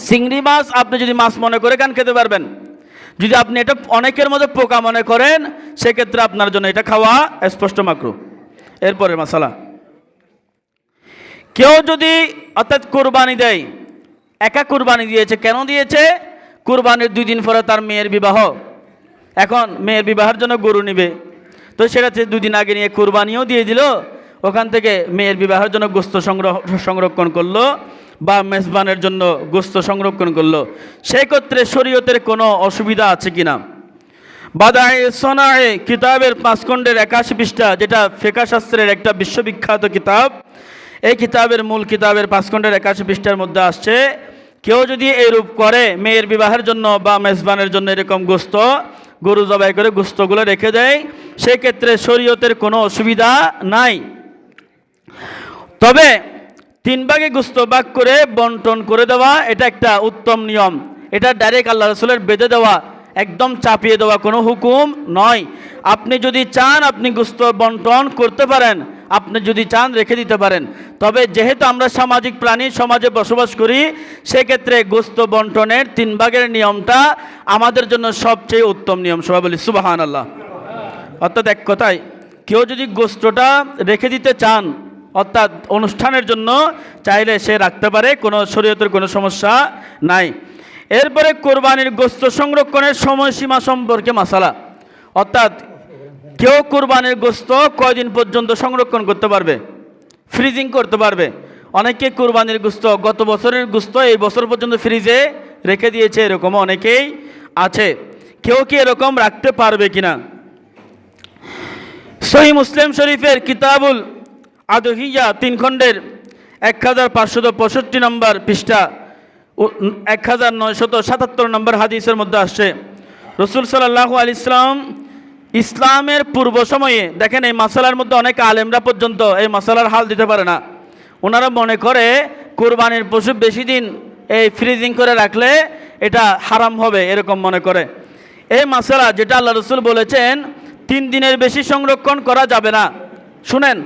চিংড়ি মাছ আপনি যদি মাছ মনে করে খান খেতে পারবেন, যদি আপনি এটা অনেকের মধ্যে পোকা মনে করেন, সেক্ষেত্রে আপনার জন্য এটা খাওয়া স্পষ্ট মাকরুহ। এরপরের মাসালা, কেউ যদি অর্থাৎ কোরবানি দেয়, একা কুরবানি দিয়েছে। কেন দিয়েছে? কুরবানির 2 দিন পরে তার মেয়ের বিবাহ। এখন মেয়ের বিবাহের জন্য গরু নিবে, তো সেটা 2 দিন আগে নিয়ে কুরবানিও দিয়ে দিল, ওখান থেকে মেয়ের বিবাহের জন্য গোস্ত সংরক্ষণ করলো বা মেজবানের জন্য গোস্ত সংরক্ষণ করলো। সেক্ষেত্রে শরীয়তের কোনো অসুবিধা আছে কিনা? বাদায়ে সনায়ে কিতাবের 5 খণ্ডের 81 পৃষ্ঠা, যেটা ফিকহ শাস্ত্রের একটা বিশ্ববিখ্যাত কিতাব, এই কিতাবের মূল কিতাবের 5 খণ্ডের 81 পৃষ্ঠার মধ্যে আসছে, কেউ যদি এরূপ করে মেয়ের বিবাহের জন্য বা মেজবানের জন্য এরকম গোস্ত গরু জবাই করে গোস্তগুলো রেখে দেয়, সেক্ষেত্রে শরীয়তের কোনো অসুবিধা নাই। তবে 3 ভাগে গোস্ত ভাগ করে বন্টন করে দেওয়া এটা একটা উত্তম নিয়ম। এটা ডাইরেক্ট আল্লাহ রাসূলের বেঁধে দেওয়া, একদম চাপিয়ে দেওয়া কোনো হুকুম নয়। আপনি যদি চান আপনি গোস্ত বন্টন করতে পারেন, আপনি যদি চান রেখে দিতে পারেন। তবে যেহেতু আমরা সামাজিক প্রাণী, সমাজে বসবাস করি, সেক্ষেত্রে গোস্ত বন্টনের 3 ভাগের নিয়মটা আমাদের জন্য সবচেয়ে উত্তম নিয়ম। সবাই বলি সুবহানাল্লাহ। অর্থাৎ এক কথায় কেউ যদি গোস্তটা রেখে দিতে চান, অর্থাৎ অনুষ্ঠানের জন্য চাইলে সে রাখতে পারে, কোনো শরীয়তের কোনো সমস্যা নাই। এরপরে কোরবানির গোস্ত সংরক্ষণের সময়সীমা সম্পর্কে মাসালা, অর্থাৎ কেউ কোরবানির গোস্ত কয়দিন পর্যন্ত সংরক্ষণ করতে পারবে, ফ্রিজিং করতে পারবে। অনেকে কোরবানির গোস্ত গত বছরের গোস্ত এই বছর পর্যন্ত ফ্রিজে রেখে দিয়েছে, এরকম অনেকেই আছে। কেউ কি এরকম রাখতে পারবে কিনা? সহিহ মুসলিম শরীফের কিতাবুল আদহিয়া 3 খণ্ডের 1565 নম্বর পৃষ্ঠা 1977 নম্বর হাদিসের মধ্যে আসছে, রাসূল সাল্লাল্লাহু আলাইহি ওয়াসাল্লাম ইসলামের পূর্ব সময়ে, দেখেন এই মাসালার মধ্যে অনেক আলেমরা পর্যন্ত এই মাসালার হাল দিতে পারে না। ওনারা মনে করে কোরবানির পশু বেশি দিন এই ফ্রিজিং করে রাখলে এটা হারাম হবে, এরকম মনে করে। এই মাসালা যেটা আল্লাহ রাসূল বলেছেন 3 দিনের বেশি সংরক্ষণ করা যাবে না। শুনেন,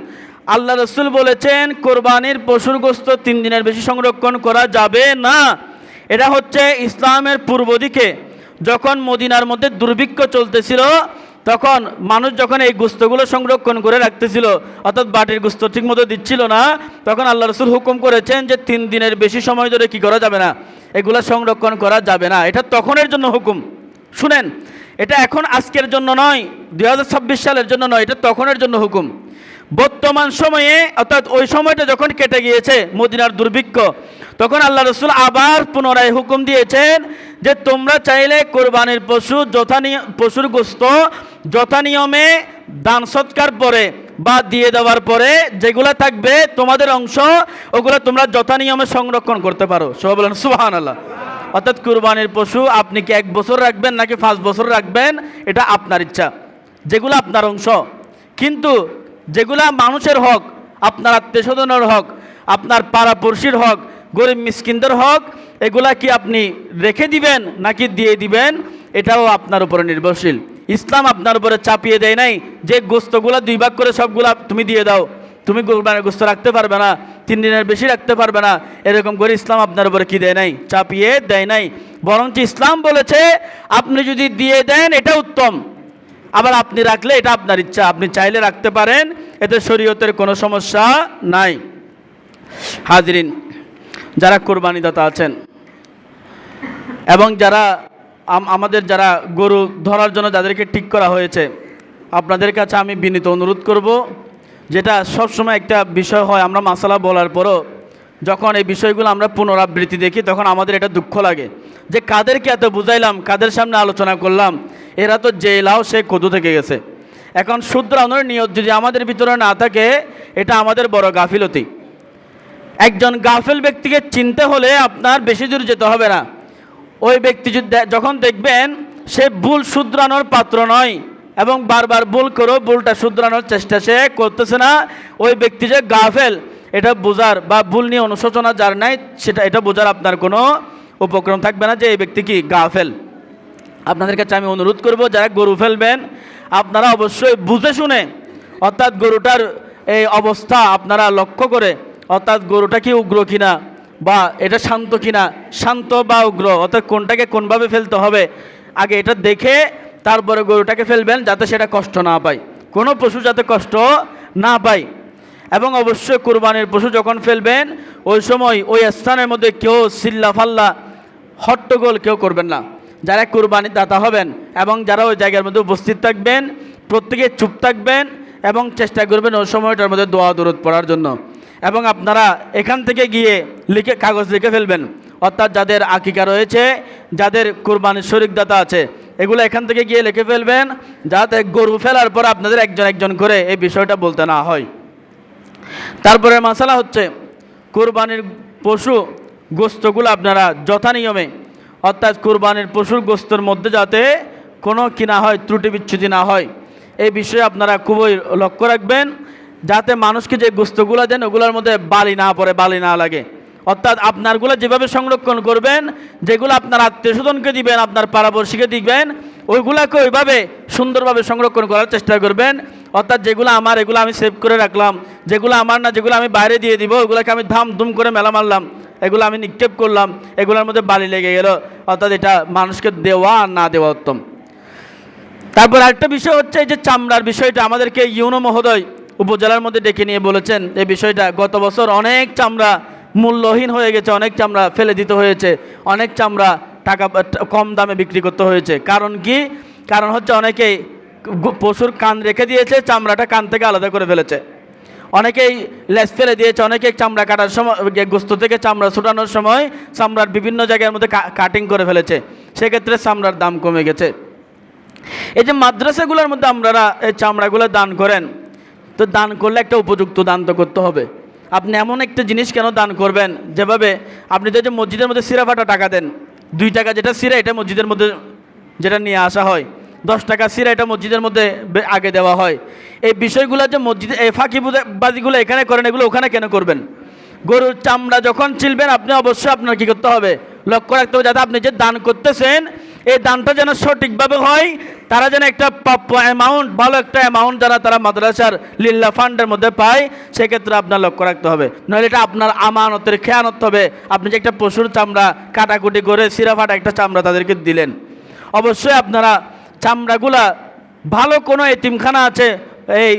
আল্লাহ রাসূল বলেছেন কোরবানির পশুর গোস্ত 3 দিনের বেশি সংরক্ষণ করা যাবে না। এটা হচ্ছে ইসলামের পূর্ব দিকে, যখন মদিনার মধ্যে দুর্ভিক্ষ চলতেছিল, তখন মানুষ যখন এই গোস্তগুলো সংরক্ষণ করে রাখতেছিল, অর্থাৎ বাটির গোস্ত ঠিকমতো দিচ্ছিল না, তখন আল্লাহ রাসূল হুকুম করেছেন যে 3 দিনের বেশি সময় ধরে কি করা যাবে না, এগুলো সংরক্ষণ করা যাবে না। এটা তখনের জন্য হুকুম। শুনেন, এটা এখন আজকের জন্য নয়, 2026 সালের জন্য নয়, এটা তখনের জন্য হুকুম। বর্তমান সময়ে অর্থাৎ ওই সময়টা যখন কেটে গিয়েছে মদিনার দুর্ভিক্ষ, তখন আল্লাহ রাসূল আবার পুনরায় হুকুম দিয়েছেন যে তোমরা চাইলে কোরবানির পশুর গোস্ত যথানিয়মে দান সৎকার পরে বা দিয়ে দেওয়ার পরে যেগুলো থাকবে তোমাদের অংশ, ওগুলো তোমরা যথানিয়মে সংরক্ষণ করতে পারো। সবাই বলেন সুবহানাল্লাহ। অর্থাৎ কোরবানির পশু আপনি কি 1 বছর রাখবেন নাকি 5 বছর রাখবেন, এটা আপনার ইচ্ছা, যেগুলো আপনার অংশ। কিন্তু যেগুলা মানুষের হক, আপনার আত্মীয়স্বজনের হক, আপনার পাড়াপড়শির হক, গরিব মিসকিনদের হক, এগুলা কি আপনি রেখে দিবেন নাকি দিয়ে দিবেন, এটাও আপনার উপরে নির্ভরশীল। ইসলাম আপনার উপরে চাপিয়ে দেয় নাই যে গোস্তগুলা 2 ভাগ করে সবগুলা তুমি দিয়ে দাও, তুমি কোরবানির গোস্ত রাখতে পারবে না, 3 দিনের বেশি রাখতে পারবে না, এরকম করে ইসলাম আপনার উপরে কি দেয় নাই, চাপিয়ে দেয় নাই। বরঞ্চ ইসলাম বলেছে আপনি যদি দিয়ে দেন এটা উত্তম, আবার আপনি রাখলে এটা আপনার ইচ্ছা, আপনি চাইলে রাখতে পারেন, এতে শরীয়তের কোনো সমস্যা নাই। হাজরিন, যারা কোরবানিদাতা আছেন এবং যারা আমাদের যারা গরু ধরার জন্য যাদেরকে ঠিক করা হয়েছে, আপনাদের কাছে আমি বিনীত অনুরোধ করব, যেটা সবসময় একটা বিষয় হয়, আমরা মাসালা বলার পরও যখন এই বিষয়গুলো আমরা পুনরাবৃত্তি দেখি তখন আমাদের এটা দুঃখ লাগে যে কাদেরকে এত বুঝাইলাম, কাদের সামনে আলোচনা করলাম, এরা তো জেলাও সে কদু থেকে গেছে। এখন শুধরানোর নিয়ত যদি আমাদের ভিতরে না থাকে, এটা আমাদের বড় গাফিলতি। একজন গাফিল ব্যক্তিকে চিনতে হলে আপনার বেশি দূর যেতে হবে না। ওই ব্যক্তি যখন দেখবেন সে ভুল শুধরানোর পাত্র নয় এবং বারবার ভুল করেও ভুলটা শুধরানোর চেষ্টা সে করতেছে না, ওই ব্যক্তি যে গাফেল এটা বোঝার বা ভুল নিয়ে অনুশোচনা যার নাই, এটা বোঝার আপনার কোনো উপক্রম থাকবে না যে এই ব্যক্তি কি গাফেল। আপনাদের কাছে আমি অনুরোধ করব, যারা গরু ফেলবেন আপনারা অবশ্যই বুঝে শুনে, অর্থাৎ গরুটার এই অবস্থা আপনারা লক্ষ্য করে, অর্থাৎ গরুটা কি উগ্র কিনা বা এটা শান্ত কিনা, শান্ত বা উগ্র, অর্থাৎ কোনটাকে কোনভাবে ফেলতে হবে আগে এটা দেখে তারপরে গরুটাকে ফেলবেন, যাতে সেটা কষ্ট না পায়, কোনো পশু যাতে কষ্ট না পায়। এবং অবশ্যই কুরবানির পশু যখন ফেলবেন ওই সময় ওই স্থানের মধ্যে কেউ চিল্লা ফাল্লা হট্টগোল কেউ করবেন না। যারা কুরবানির দাতা হবেন এবং যারা ওই জায়গার মধ্যে উপস্থিত থাকবেন প্রত্যেকে চুপ থাকবেন এবং চেষ্টা করবেন ওই সময়টার মধ্যে দোয়া দরুদ পড়ার জন্য। এবং আপনারা এখান থেকে গিয়ে কাগজ লিখে ফেলবেন, অর্থাৎ যাদের আকিকা রয়েছে, যাদের কুরবানির শরীক দাতা আছে, এগুলো এখান থেকে গিয়ে লিখে ফেলবেন, যাতে গরু ফেলার পর আপনাদের একজন একজন করে এই বিষয়টা বলতে না হয়। তারপরে মাসালা হচ্ছে কুরবানির পশু গোস্তগুলো আপনারা যথা নিয়মে, অর্থাৎ কুরবানির পশুর গোস্তর মধ্যে যাতে কোনো কিনা হয় ত্রুটি বিচ্ছুতি না হয়, এই বিষয়ে আপনারা খুবই লক্ষ্য রাখবেন, যাতে মানুষকে যে গোস্তগুলো দেন ওগুলোর মধ্যে বালি না পড়ে, বালি না লাগে। অর্থাৎ আপনারগুলো যেভাবে সংরক্ষণ করবেন, যেগুলো আপনার আত্মীয় স্বজনকে দিবেন, আপনার পাড়াপড়শিকে দিবেন, ওইগুলোকে ওইভাবে সুন্দরভাবে সংরক্ষণ করার চেষ্টা করবেন। অর্থাৎ যেগুলো আমার এগুলো আমি সেভ করে রাখলাম, যেগুলো আমার না যেগুলো আমি বাইরে দিয়ে দিব, ওগুলোকে আমি ধাম ধুম করে মেলা মারলাম, এগুলো আমি নিক্ষেপ করলাম, এগুলোর মধ্যে বালি লেগে গেল, অর্থাৎ এটা মানুষকে দেওয়া আর না দেওয়া উত্তম। তারপর আরেকটা বিষয় হচ্ছে এই যে চামড়ার বিষয়টা, আমাদেরকে ইউনো মহোদয় উপজেলার মধ্যে ডেকে নিয়ে বলেছেন এই বিষয়টা। গত বছর অনেক চামড়া মূল্যহীন হয়ে গেছে, অনেক চামড়া ফেলে দিতে হয়েছে, অনেক চামড়া টাকা কম দামে বিক্রি করতে হয়েছে। কারণ কি? কারণ হচ্ছে অনেকেই পশুর কান রেখে দিয়েছে, চামড়াটা কান থেকে আলাদা করে ফেলেছে, অনেকেই লেজ ফেলে দিয়েছে, অনেকেই চামড়া কাটার সময় গোস্ত থেকে চামড়া ছুটানোর সময় চামড়ার বিভিন্ন জায়গার মধ্যে কাটিং করে ফেলেছে, সেক্ষেত্রে চামড়ার দাম কমে গেছে। এই যে মাদ্রাসাগুলোর মধ্যে আপনারা এই চামড়াগুলো দান করেন, তো দান করলে একটা উপযুক্ত দান তো করতে হবে। আপনি এমন একটা জিনিস কেন দান করবেন, যেভাবে আপনি তো যে মসজিদের মধ্যে সিরা ফাটা টাকা দেন, 2 টাকা যেটা সিরা এটা মসজিদের মধ্যে যেটা নিয়ে আসা হয়, 10 টাকা সিরা এটা মসজিদের মধ্যে আগে দেওয়া হয়। এই বিষয়গুলো যে মসজিদে এই ফাঁকিবাজিগুলো এখানে করেন, এগুলো ওখানে কেন করবেন? গরুর চামড়া যখন ছিলবেন আপনি অবশ্যই আপনার কী করতে হবে, লক্ষ্য রাখতে হবে যাতে আপনি যে দান করতেছেন এই দানটা যেন সঠিকভাবে হয়, তারা যেন একটা প্রাপ্য অ্যামাউন্ট, ভালো একটা অ্যামাউন্ট যারা তারা মাদ্রাসার লিল্লা ফান্ডের মধ্যে পায়, সেক্ষেত্রে আপনার লক্ষ্য রাখতে হবে। নইলে এটা আপনার আমানতের খেয়ানত হবে। আপনি যে একটা পশুর চামড়া কাটাকুটি করে সিরা ফাটা একটা চামড়া তাদেরকে দিলেন। অবশ্যই আপনারা চামড়াগুলা ভালো কোনো এতিমখানা আছে, এই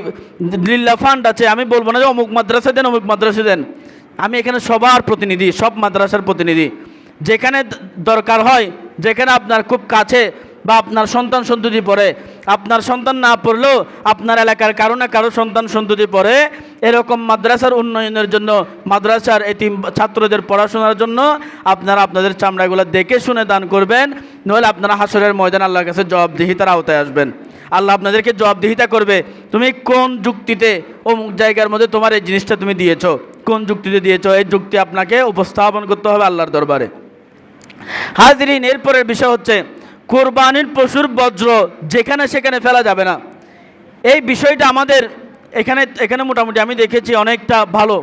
লিল্লা ফান্ড আছে, আমি বলবো না যে অমুক মাদ্রাসা দেন অমুক মাদ্রাসা দেন, আমি এখানে সবার প্রতিনিধি, সব মাদ্রাসার প্রতিনিধি। যেখানে দরকার হয়, যেখানে আপনার খুব কাছে বা আপনার সন্তান সন্ততি পড়ে, আপনার সন্তান না পড়লেও আপনার এলাকার কারণে কারো সন্তান সন্ততি পড়ে, এরকম মাদ্রাসার উন্নয়নের জন্য, মাদ্রাসার এতিম ছাত্রদের পড়াশোনার জন্য আপনারা আপনাদের চামড়াগুলো দেখে শুনে দান করবেন। নইলে আপনারা হাসরের ময়দান আল্লাহর কাছে জবাবদিহিতার আওতায় আসবেন। আল্লাহ আপনাদেরকে জবাবদিহিতা করবে, তুমি কোন যুক্তিতে অমুক জায়গার মধ্যে তোমার এই জিনিসটা তুমি দিয়েছো, কোন যুক্তিতে দিয়েছো, এই যুক্তি আপনাকে উপস্থাপন করতে হবে আল্লাহর দরবারে। হাজরিন, এরপরের বিষয় হচ্ছে কোরবানির পশুর বজ্র যেখানে সেখানে ফেলা যাবে না। এই বিষয়টা আমাদের এখানে মোটামুটি আমি দেখেছি অনেকটা ভালো,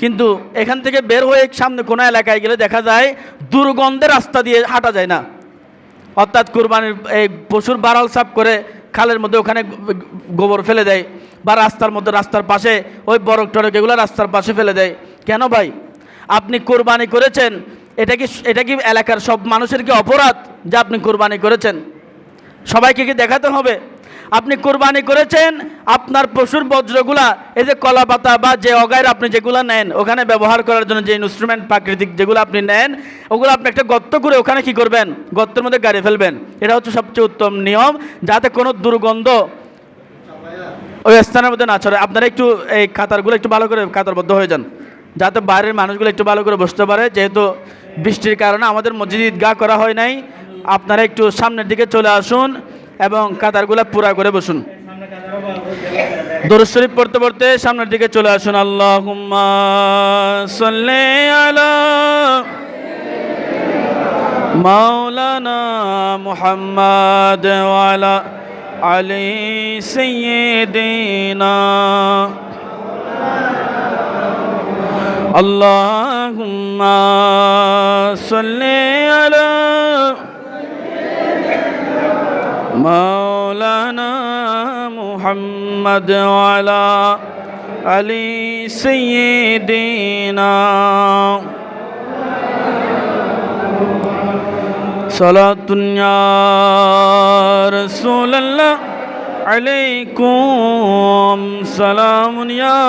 কিন্তু এখান থেকে বের হয়ে সামনে কোনো এলাকায় গেলে দেখা যায় দুর্গন্ধের রাস্তা দিয়ে হাঁটা যায় না। অর্থাৎ কোরবানির এই পশুর বাড়াল সাফ করে খালের মধ্যে ওখানে গোবর ফেলে দেয়, বা রাস্তার মধ্যে রাস্তার পাশে ওই বরক টরক এগুলো রাস্তার পাশে ফেলে দেয়। কেন ভাই? আপনি কোরবানি করেছেন, এটা কি এলাকার সব মানুষের কি অপরাধ যে আপনি কোরবানি করেছেন? সবাইকে কি দেখাতে হবে? আপনি কোরবানি করেছেন, আপনার পশুর বজ্রগুলা এই যে কলা পাতা বা যে অগায়ের আপনি যেগুলো নেন ওখানে ব্যবহার করার জন্য যে ইনস্ট্রুমেন্ট প্রাকৃতিক যেগুলো আপনি নেন, ওগুলো আপনি একটা গর্ত করে ওখানে কি করবেন, গর্তের মধ্যে গাড়ি ফেলবেন। এটা হচ্ছে সবচেয়ে উত্তম নিয়ম, যাতে কোনো দুর্গন্ধ ওই স্থানের মধ্যে না ছড়ে। আপনারা একটু এই কাতারগুলো একটু ভালো করে কাতারবদ্ধ হয়ে যান, যাতে বাইরের মানুষগুলো একটু ভালো করে বসতে পারে। যেহেতু বৃষ্টির কারণে আমাদের মসজিদ ঈদগাহ করা হয় নাই, আপনারা একটু সামনের দিকে চলে আসুন এবং কাতারগুলো পুরা করে বসুন। দরুদ শরীফ পড়তে পড়তে সামনের দিকে চলে আসুন। আল্লাহুম্মা সাল্লি আলা মাওলানা মুহাম্মাদ ওয়া আলা আলি সাইয়্যিদিনা আল্লাহুম্মা সাল্লি আলা মাওলানা মুহাম্মাদ ওয়া আলা আলি সাইয়্যিদিনা সালাতুন ইয়া রাসূলুল্লাহ আলাইকুম সালামুন ইয়া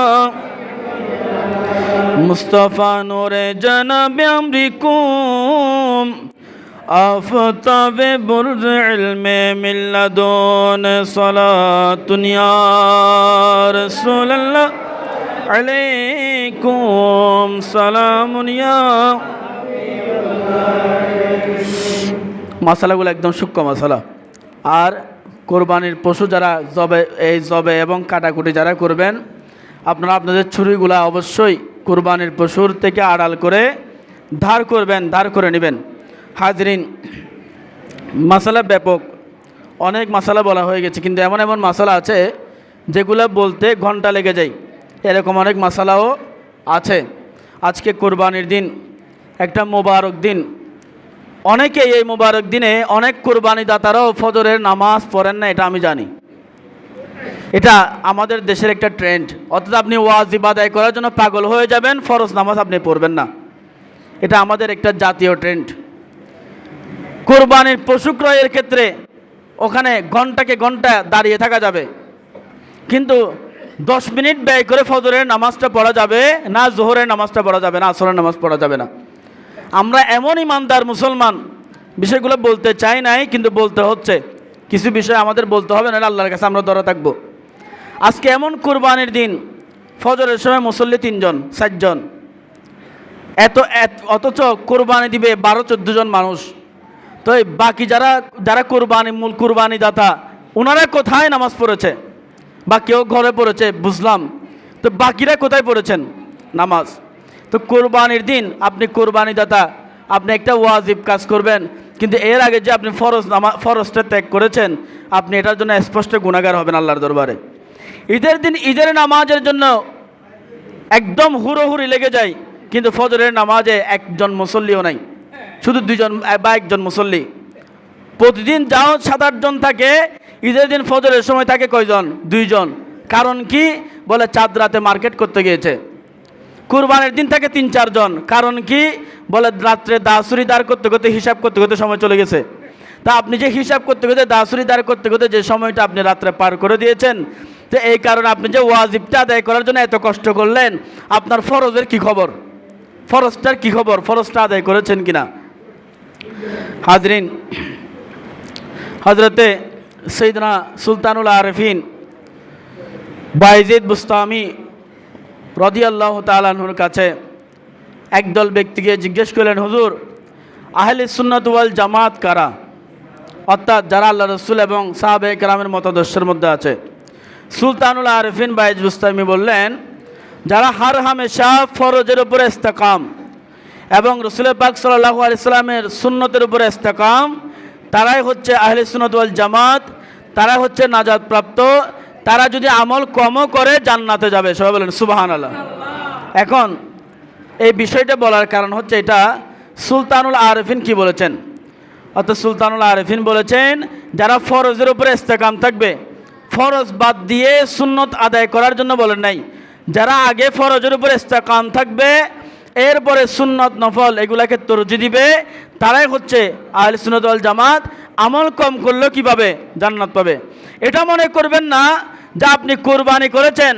मुस्तफ़ा नूरे जनाब अम्रिकुम आफताब बुर्ज इल्मे मिल्लदून सलातुन या रसूलल्लाह अलैकुम सलामुन या মশালাগুলো একদম সূক্ষ্ম মশলা। আর কোরবানির পশু যারা জবে এবং কাটাকুটি যারা করবেন, আপনারা আপনাদের ছুরিগুলা অবশ্যই কোরবানির পশুর থেকে আড়াল করে ধার করবেন, ধার করে নেবেন। হাজরিন, মশালা ব্যাপক, অনেক মশালা বলা হয়ে গেছে, কিন্তু এমন এমন মশালা আছে যেগুলো বলতে ঘন্টা লেগে যায়, এরকম অনেক মশালাও আছে। আজকে কোরবানির দিন, একটা মোবারক দিন। অনেকে এই মোবারক দিনে অনেক কোরবানি দাতারাও ফজরের নামাজ পড়েন না, এটা আমি জানি। এটা আমাদের দেশের একটা ট্রেন্ড। অর্থাৎ আপনি ওয়াজিব আদায় করার জন্য পাগল হয়ে যাবেন, ফরজ নামাজ আপনি পড়বেন না। এটা আমাদের একটা জাতীয় ট্রেন্ড। কোরবানির পশু ক্রয়ের ক্ষেত্রে ওখানে ঘন্টাকে ঘন্টা দাঁড়িয়ে থাকা যাবে, কিন্তু 10 মিনিট ব্যয় করে ফজরের নামাজটা পড়া যাবে না, জোহরের নামাজটা পড়া যাবে না, আসরের নামাজ পড়া যাবে না। আমরা এমন ইমানদার মুসলমান, বিষয়গুলো বলতে চাই নাই কিন্তু বলতে হচ্ছে। কিছু বিষয় আমাদের বলতে হবে, না আল্লাহর কাছে আমরা ধরা থাকবো। আজকে এমন কোরবানির দিন, ফজরের সময় মুসল্লি 3 জন 4 জন, অথচ কোরবানি দিবে 12-14 জন মানুষ। তো এই বাকি যারা মূল কোরবানি দাতা, ওনারা কোথায় নামাজ পড়েছে? বা কেউ ঘরে পড়েছে বুঝলাম, তো বাকিরা কোথায় পড়েছেন নামাজ? তো কোরবানির দিন আপনি কোরবানি দাতা, আপনি একটা ওয়াজিব কাজ করবেন, কিন্তু এর আগে যে আপনি ফরজটা ত্যাগ করেছেন, আপনি এটার জন্য স্পষ্ট গুনাহগার হবেন আল্লাহর দরবারে। ঈদের দিন ঈদের নামাজের জন্য একদম হুড়োহুড়ি লেগে যায়, কিন্তু ফজরের নামাজে একজন মুসল্লিও নাই, শুধু 2 জন বা 1 জন মুসল্লি। প্রতিদিন যাও 7-8 জন থাকে, ঈদের দিন ফজরের সময় থাকে কয়জন? 2 জন। কারণ কি? বলে চাঁদ রাতে মার্কেট করতে গিয়েছে। কুরবানির দিন থাকে 3-4 জন। কারণ কি? বলে রাত্রে দাসুরি দাঁড় করতে করতে, হিসাব করতে করতে সময় চলে গেছে। তা আপনি যে হিসাব করতে করতে, দাসুরি দাঁড় করতে করতে যে সময়টা আপনি রাত্রে পার করে দিয়েছেন, তো এই কারণে আপনি যে ওয়াজিবটা আদায় করার জন্য এত কষ্ট করলেন, আপনার ফরজের কি খবর? ফরজটার কি খবর? ফরজটা আদায় করেছেন কিনা? হাজরিন, হজরতে সৈয়দনা সুলতানুল আরিফিন বায়েজিদ বুস্তামি রাদিয়াল্লাহু তাআলা আনহুর কাছে একদল ব্যক্তিকে জিজ্ঞেস করলেন, হুজুর, আহলে সুন্নাত ওয়াল জামাত কারা? অর্থাৎ যারা আল্লাহ রসুল এবং সাহাবায়ে কেরামের মতাদর্শের মধ্যে আছে। সুলতানুল আরিফিন বায়েজিদ বুস্তামি বললেন, যারা হার হামেশা ফরজের উপরে ইস্তেকাম এবং রসুল পাক সাল্লাল্লাহু আলাইহি সাল্লামের সুন্নতের উপরে ইস্তেকাম, তারাই হচ্ছে আহলে সুন্নাত ওয়াল জামাত, তারা হচ্ছে নাজাত প্রাপ্ত। তারা যদি আমল কমও করে জান্নাতে যাবে। সবাই বলেন সুবহানাল্লাহ। এখন এই বিষয়টা বলার কারণ হচ্ছে, এটা সুলতানুল আরিফিন কি বলেছেন? অর্থাৎ সুলতানুল আরিফিন বলেছেন, যারা ফরজের উপরে ইস্তেকাম থাকবে, ফরজ বাদ দিয়ে সুন্নত আদায় করার জন্য বলেন নাই। যারা আগে ফরজের উপরে ইস্তেকাম থাকবে, এরপরে সুন্নত নফল এগুলাকে তরজি দিবে, তারাই হচ্ছে আহলে সুন্নাত ওয়াল জামাত। আমল কম করলেও কি পাবে? জান্নাত পাবে। এটা মনে করবেন না যে আপনি কোরবানি করেছেন,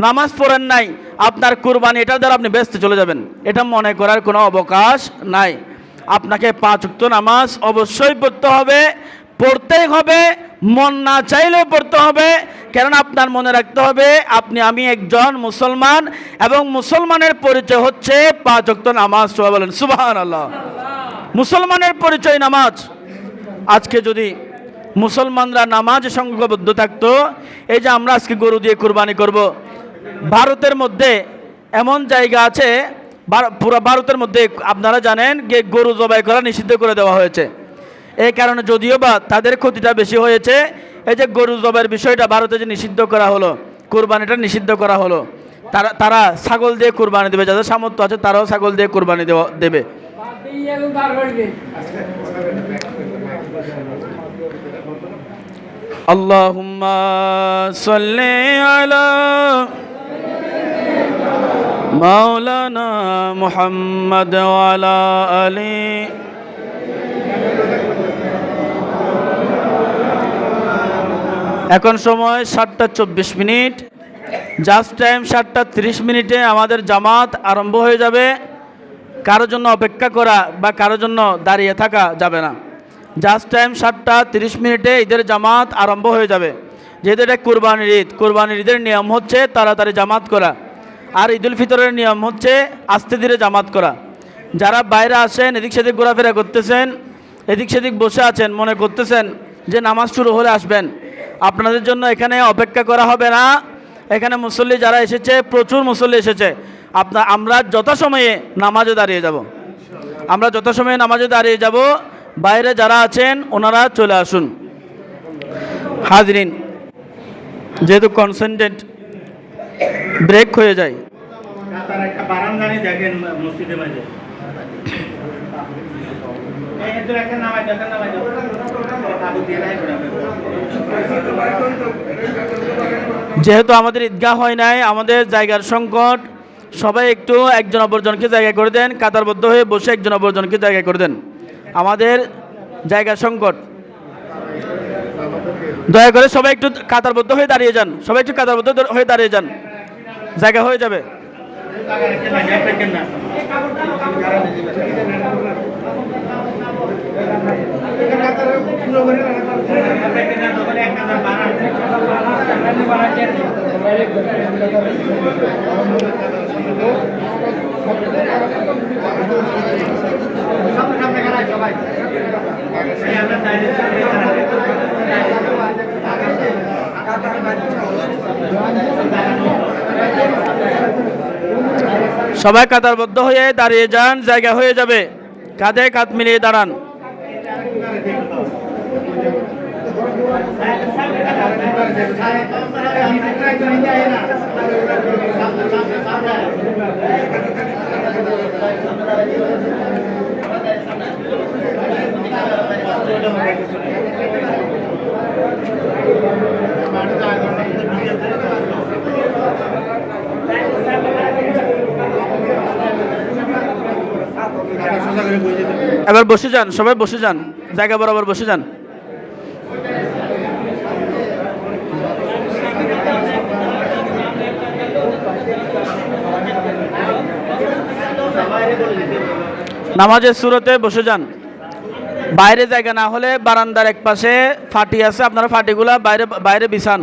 নামাজ পড়েন নাই, আপনার কোরবানি এটার দ্বারা আপনি ব্যস্ত চলে যাবেন। এটা মনে করার কোনো অবকাশ নাই। আপনাকে 5 ওয়াক্ত নামাজ অবশ্যই পড়তে হবে, পড়তেই হবে, মন না চাইলেও পড়তে হবে। কারণ আপনার মনে রাখতে হবে, আমি একজন মুসলমান, এবং মুসলমানের পরিচয় হচ্ছে 5 ওয়াক্ত নামাজ। সবাই বলেন সুবহানাল্লাহ। মুসলমানের পরিচয় নামাজ। আজকে যদি মুসলমানরা নামাজে সংঘবদ্ধ থাকতো, এই যে আমরা আজকে গরু দিয়ে কুরবানি করব, ভারতের মধ্যে এমন জায়গা আছে, পুরো ভারতের মধ্যে আপনারা জানেন যে গরু জবাই করা নিষিদ্ধ করে দেওয়া হয়েছে। এই কারণে যদিও বা তাদের ক্ষতিটা বেশি হয়েছে, এই যে গরু জবাইয়ের বিষয়টা ভারতে যে নিষিদ্ধ করা হলো, কুরবানিটা নিষিদ্ধ করা হলো, তারা ছাগল দিয়ে কুরবানি দেবে। যাদের সামর্থ্য আছে তারাও ছাগল দিয়ে কুরবানি দেবে। আল্লাহুম্মা সাল্লি আলা মাওলানা মুহাম্মদ ওয়া আলা আলি। এখন সময় 7টা 24 মিনিট। জাস্ট টাইম 7:30 আমাদের জামাত আরম্ভ হয়ে যাবে। কারোর জন্য অপেক্ষা করা বা কারোর জন্য দাঁড়িয়ে থাকা যাবে না। জাস্ট টাইম 7:30 ঈদের জামাত আরম্ভ হয়ে যাবে। যেহেতু এটা কোরবানির ঈদের নিয়ম হচ্ছে তাড়াতাড়ি জামাত করা, আর ঈদুল ফিতরের নিয়ম হচ্ছে আস্তে ধীরে জামাত করা। যারা বাইরে আসেন, এদিক সেদিক ঘোরাফেরা করতেছেন, এদিক সেদিক বসে আছেন, মনে করতেছেন যে নামাজ শুরু হলে আসবেন, আপনাদের জন্য এখানে অপেক্ষা করা হবে না। এখানে মুসল্লি যারা এসেছে, প্রচুর মুসল্লি এসেছে, আমরা যথাসময়ে নামাজে দাঁড়িয়ে যাব। আমরা যথাসময়ে নামাজে দাঁড়িয়ে যাব। বাইরে যারা আছেন ওনারা চলে আসুন। হাজরিন, যেহেতু কনসেন্ট্রেট ব্রেক হয়ে যায়, যেহেতু আমাদের ঈদগাহ হয় নাই, আমাদের জায়গার সংকট, সবাই একটু একজন অপরজনকে জায়গা করে দেন। কাতারবদ্ধ হয়ে বসে একজন অপরজনকে জায়গা করে দেন। আমাদের জায়গার সংকট, দয়া করে সবাই একটু কাতারবদ্ধ হয়ে দাঁড়িয়ে যান। সবাই একটু কাতারবদ্ধ হয়ে দাঁড়িয়ে যান, জায়গা হয়ে যাবে। সবাই কাতারবদ্ধ হয়ে দাঁড়িয়ে যান, জায়গা হয়ে যাবে। কাঁধে কাঁধ মিলিয়ে দাঁড়ান। এবার বসে যান, সবাই বসে যান, জায়গা বরাবর বসে যান। নামাজের সুরতে বসে যান। বাইরে জায়গা না হলে বারান্দার এক পাশে ফাটি আছে, আপনারা ফাটিগুলা বাইরে বাইরে বিছান।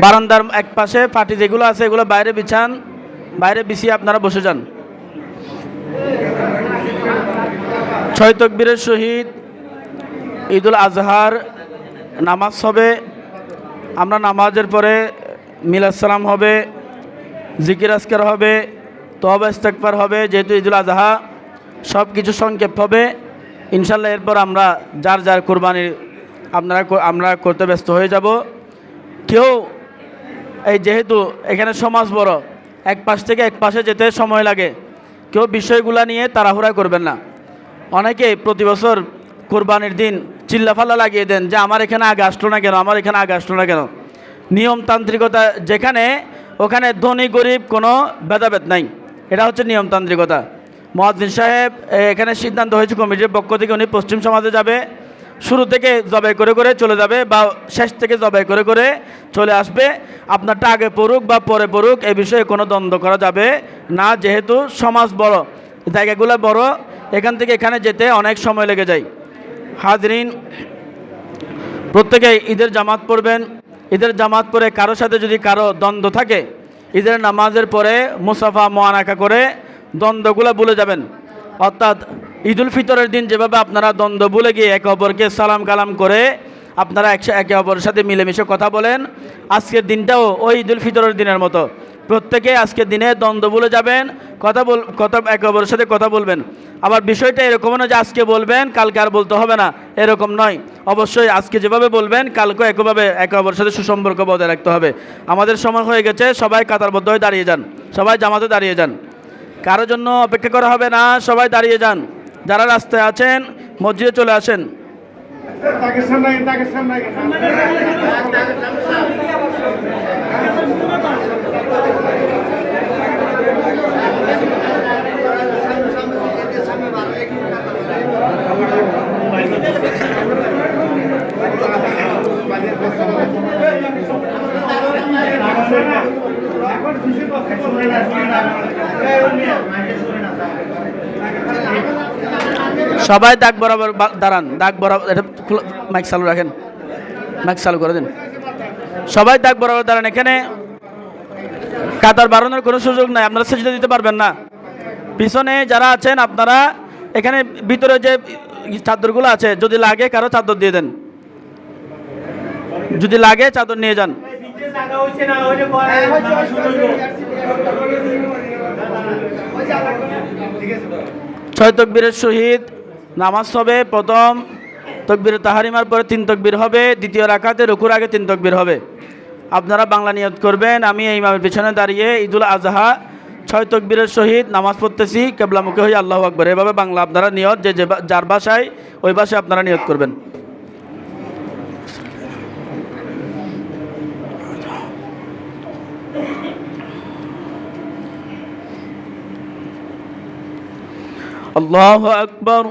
বারান্দার এক পাশে ফাটি যেগুলো আছে এগুলো বাইরে বিছান, বাইরে বিছিয়ে আপনারা বসে যান। 6 তাকবীরের সহিত ঈদুল আজহার নামাজ হবে। আমরা নামাজের পরে মিলাদ সালাম হবে, জিকির আজকার হবে, তওবা ইস্তেগফার হবে। যেহেতু ঈদুল আজহা সব কিছু সংক্ষেপ হবে ইনশাল্লাহ। এরপর আমরা যার যার কোরবানি আমরা করতে ব্যস্ত হয়ে যাব। কেউ যেহেতু এখানে সমাজ বড়, এক পাশ থেকে এক পাশে যেতে সময় লাগে, কেউ বিষয়গুলো নিয়ে তাড়াহুড়া করবেন না। অনেকে প্রতি বছর কোরবানির দিন চিল্লাফাল্লা লাগিয়ে দেন যে আমার এখানে আগে আসলো না কেন, আমার এখানে আগে আসলো না কেন। নিয়মতান্ত্রিকতা যেখানে, ওখানে ধনী গরিব কোনো ভেদাভেদ নাই। এটা হচ্ছে নিয়মতান্ত্রিকতা। মুয়াজ্জিন সাহেব এখানে সিদ্ধান্ত হয়েছে কমিটির পক্ষ থেকে, উনি পশ্চিম সমাজে যাবে, শুরু থেকে জবাই করে করে চলে যাবে বা শেষ থেকে জবাই করে করে চলে আসবে। আপনারটা আগে পড়ুক বা পরে পড়ুক, এ বিষয়ে কোনো দ্বন্দ্ব করা যাবে না। যেহেতু সমাজ বড়, জায়গাগুলো বড়, এখান থেকে এখানে যেতে অনেক সময় লেগে যায়। হাজরিন, প্রত্যেকে ঈদের জামাত পড়বেন। ঈদের জামাত পড়ে কারোর সাথে যদি কারো দ্বন্দ্ব থাকে, ঈদের নামাজের পরে মুসাফা মোয়ানাকা করে দ্বন্দ্বগুলো ভুলে যাবেন। অর্থাৎ ঈদুল ফিতরের দিন যেভাবে আপনারা দ্বন্দ্ব ভুলে গিয়ে একে অপরকে সালাম কালাম করে আপনারা একে অপরের সাথে মিলেমিশে কথা বলেন, আজকের দিনটাও ওই ঈদুল ফিতরের দিনের মতো প্রত্যেকে আজকের দিনে দ্বন্দ্ব ভুলে যাবেন, কথা একে অপরের সাথে কথা বলবেন। আবার বিষয়টা এরকম না যে আজকে বলবেন কালকে আর বলতে হবে না, এরকম নয়। অবশ্যই আজকে যেভাবে বলবেন কালকে একইভাবে একে অপরের সাথে সুসম্পর্ক বজায় রাখতে হবে। আমাদের সময় হয়ে গেছে, সবাই কাতারবদ্ধ হয়ে দাঁড়িয়ে যান, সবাই জামাতে দাঁড়িয়ে যান। কারোর জন্য অপেক্ষা করা হবে না, সবাই দাঁড়িয়ে যান। যারা রাস্তায় আছেন মসজিদে চলে আসেন। সবাই দাগ বরাবর দাঁড়ান, দাগ বরাবর। এটা মাইক চালু রাখেন, মাইক চালু করে দিন। সবাই দাগ বরাবর দাঁড়ান। এখানে কাতার বাড়ানোর কোনো সুযোগ নাই, আপনারা সেজদা দিতে পারবেন না। পিছনে যারা আছেন আপনারা এখানে ভিতরে যে চাদরগুলো আছে, যদি লাগে কারো চাদর দিয়ে দেন, যদি লাগে চাদর নিয়ে যান। ছয় তকবীরের সহিত নামাজ হবে। প্রথম তকবীর তাহারিমার পরে 3 তকবীর হবে। দ্বিতীয় রাকাতে রুকুর আগে 3 তকবীর হবে। আপনারা বাংলা নিয়ত করবেন, আমি এই ইমামের পিছনে দাঁড়িয়ে ঈদুল আজহা 6 তকবীরের সহিত নামাজ পড়তেছি, কেবলামুখী হয়ে আল্লাহু আকবার। এভাবে বাংলা আপনারা নিয়ত, যে যার ভাষায় ওই ভাষায় আপনারা নিয়ত করবেন। আল্লাহু আকবার।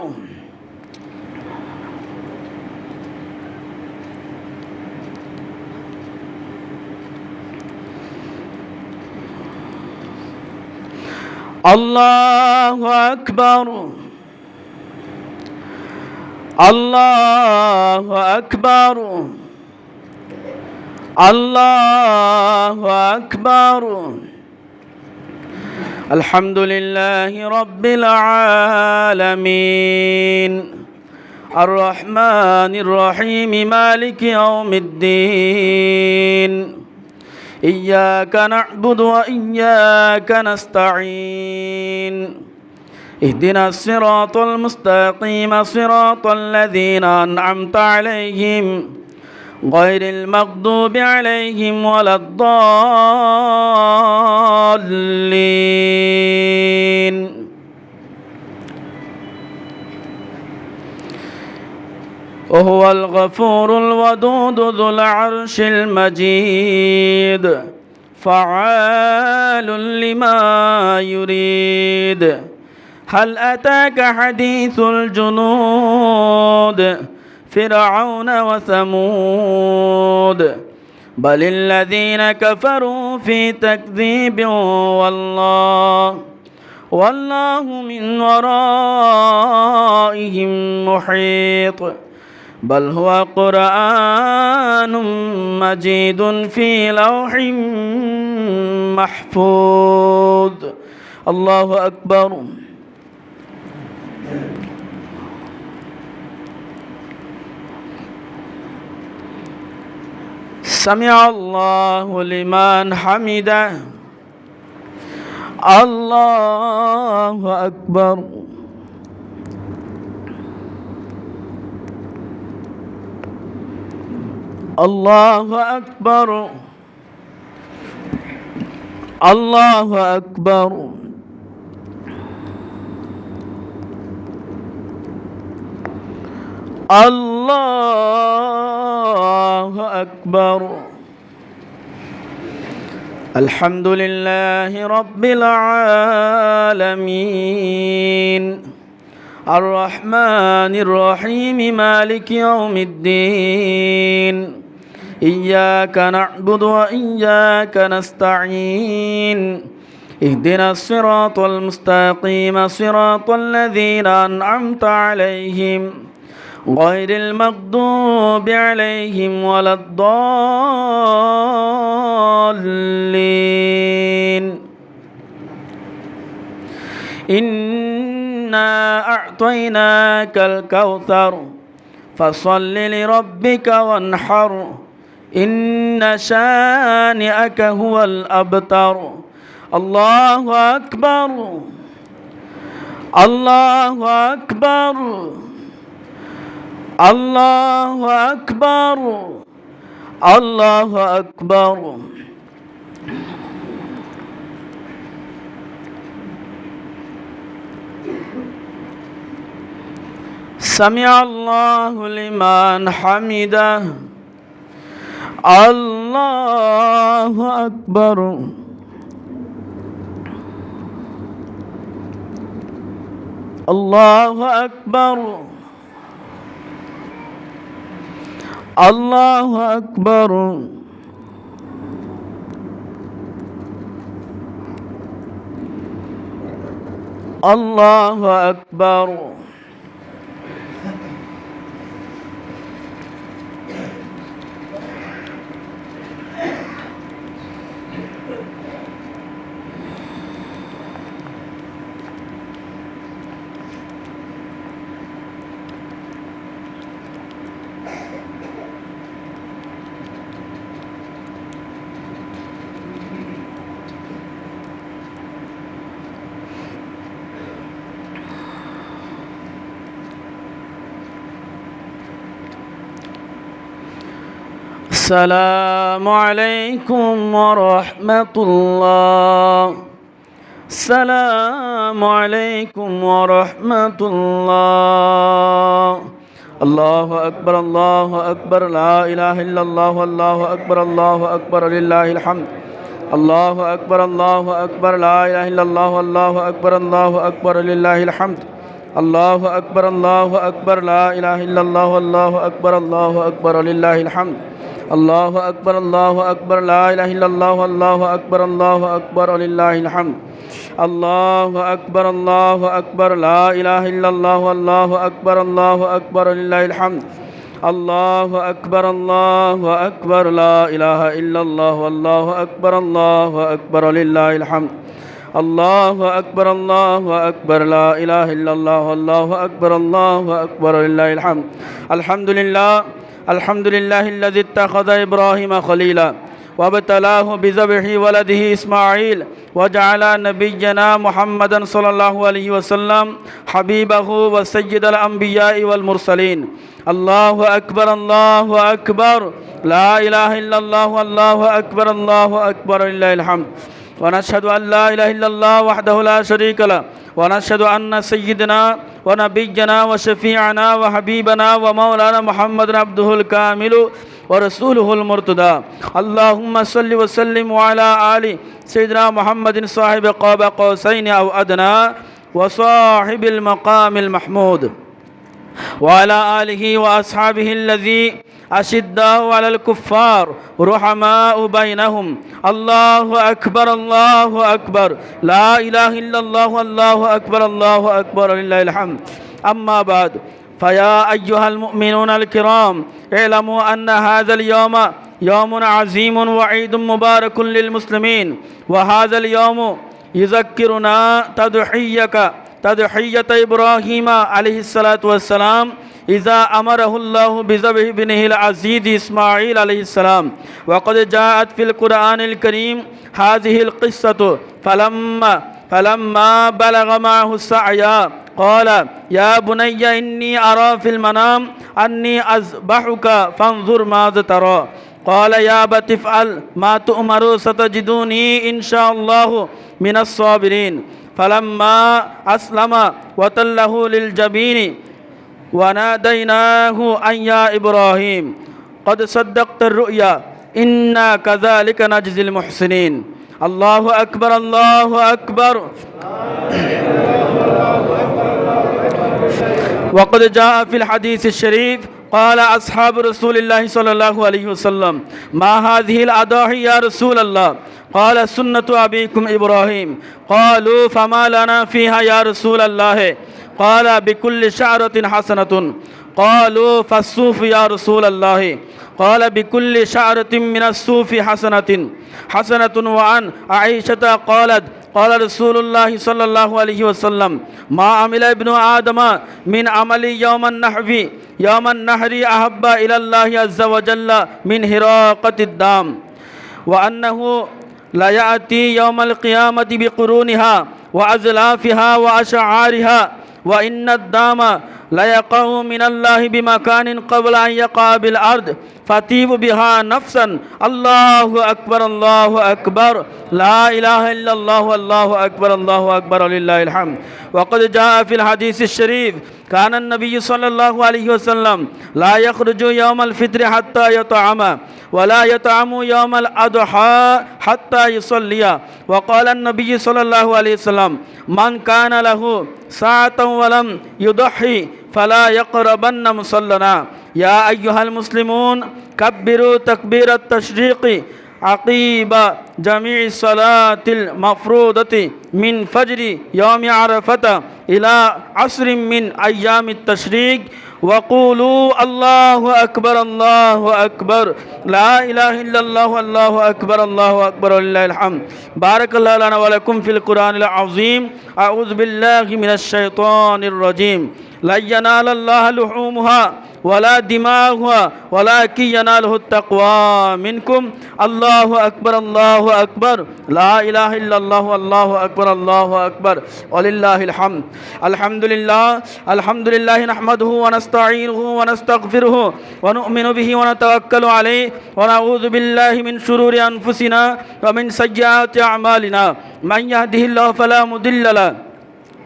আল্লাহু আকবার। আল্লাহু আকবার। আল্লাহু আকবার। আলহামদুলিল্লাহি রাব্বিল আলামিন আর রহমানির রহিম মালিকি ইয়াউমিদ্দিন ইয়্যাকা না'বুদু ওয়া ইয়্যাকা নাস্তাঈন ইহদিনাস সিরাতাল মুস্তাকিম সিরাতাল লাযীনা আন'আমতা আলাইহিম গায়রিল মাগদুবি আলাইহিম ওয়ালাদ-দাল্লিন। وهو الغفور الودود ذو العرش المجيد فعال لما يريد هل أتاك حديث الجنود فرعون وثمود بل الذين كفروا في تكذيب والله من ورائهم محيط بل هو قرآن مجيد في لوح محفوظ الله أكبر. سمع الله لمن حمده الله أكبر. الله أكبر. الله أكبر. الله أكبر. الحمد لله رب العالمين الرحمن الرحيم مالك يوم الدين إياك نعبد وإياك نستعين اهدنا الصراط المستقيم صراط الذين أنعمت عليهم غير المغضوب عليهم ولا الضالين. إنا أعطيناك الكوثر فصل لربك وانحر إن شانئك هو الأبتر. الله أكبر. الله أكبر. الله أكبر. الله أكبر. سمع الله لمن حمده الله الله أكبر الله أكبر الله أكبر الله أكبر السلام عليكم ورحمة الله السلام عليكم ورحمة الله الله أكبر الله أكبر لا إله إلا الله الله أكبر الله أكبر لله الحمد الله أكبر الله أكبر لا إله إلا الله الله أكبر الله أكبر لله الحمد الله أكبر الله أكبر لا إله إلا الله الله أكبر الله أكبر لله الحمد الله أكبر الله أكبر لا إله إلا الله الله أكبر الله أكبر لله الحمد الله أكبر الله أكبر لا إله إلا الله الله أكبر الله أكبر لله الحمد الله أكبر الله أكبر لا إله إلا الله الله أكبر الله أكبر لله الحمد الله أكبر الله أكبر لا إله إلا الله الله أكبر الله أكبر لله الحمد الحمد لله الحمد لله الذي اتخذ إبراهيم خليلا وابتلاه بذبح ولده إسماعيل وجعل نبينا محمدا صلى الله عليه وسلم حبيبه وسيد الأنبياء والمرسلين الله أكبر الله أكبر لا إله إلا الله الله أكبر الله أكبر لله الحمد ونشهد أن لا إله إلا الله وحده لا شريك له ونشهد أن سيدنا ونبينا وشفيعنا وحبيبنا ومولانا محمد عبده الكامل ورسوله المرتضى اللهم صل وسلم على آل سيدنا محمد صاحب قاب قوسين أو أدنى وصاحب المقام المحمود وعلى آله وأصحابه الذي أشداء على الكفار رحماء بينهم الله أكبر الله أكبر لا إله إلا الله الله أكبر الله أكبر لله الحمد أما بعد فيا أيها المؤمنون الكرام اعلموا أن هذا اليوم يوم عظيم وعيد مبارك للمسلمين وهذا اليوم يذكرنا تضحية إبراهيم عليه الصلاة والسلام إذا أمره الله بذبح ابنه العزيز إسماعيل عليه السلام وقد جاءت في القرآن الكريم هذه القصة فلما بلغ معه السعي قال يا بني إني أرى في المنام أني أذبحك فانظر ماذا ترى قال يا أبت افعل ما تؤمر ستجدني إن شاء الله من الصابرين فلما أسلم وتله للجبين وناديناه أن يا إبراهيم قد صدقت الرؤيا إنا كذلك نجزي المحسنين الله أكبر الله أكبر وقد جاء في الحديث الشريف قال أصحاب رسول الله صلى الله عليه وسلم ما هذه الأضاحي يا رسول الله قال سنة أبيكم إبراهيم قالوا فما لنا فيها يا رسول الله قال بكل شعرة حسنة قالوا فالصوف يا رسول الله قال بكل شعرة من الصوف حسنة وعن عائشة قالت قال رسول الله صلى الله عليه وسلم ما عمل ابن آدم من عمل يوم النحر أحب إلى الله عز وجل من هراقة الدم وأنه لا يأتي يوم القيامة بقرونها وأزلافها وأشعارها وإن الدم لا يقع من الله بمكان قبل أن يقع بالأرض فتيب بها نفسا الله أكبر الله أكبر لا إله إلا الله الله أكبر الله أكبر لله الحمد وقد جاء في الحديث الشريف كان النبي صلى الله عليه وسلم لا يخرج يوم الفطر حتى يطعم ولا يطعم يوم الأضحى حتى يصلي. وقال النبي صلى الله عليه وسلم من كان له ساعة ولم يضحي فلا يقربن مصلنا. يا أيها المسلمون كبروا تكبير التشريق عقيب جميع الصلاة المفروضة من فجر يوم عرفة إلى عصر من أيام التشريق وقولوا الله أكبر الله أكبر لا إله إلا الله الله أكبر الله أكبر ولله الحمد. بارك الله لنا ولكم في القرآن العظيم. أعوذ بالله من الشيطان الرجيم. لا ينال الله لحومها ولا دماؤها ولكن يناله التقوى منكم. الله أكبر الله أكبر لا إله إلا الله الله أكبر الله أكبر ولله الحمد. الحمد لله نحمده ونستعينه ونستغفره ونؤمن به ونتوكل عليه ونعوذ بالله من شرور أنفسنا ومن سيئات أعمالنا. من يهده الله فلا مضل له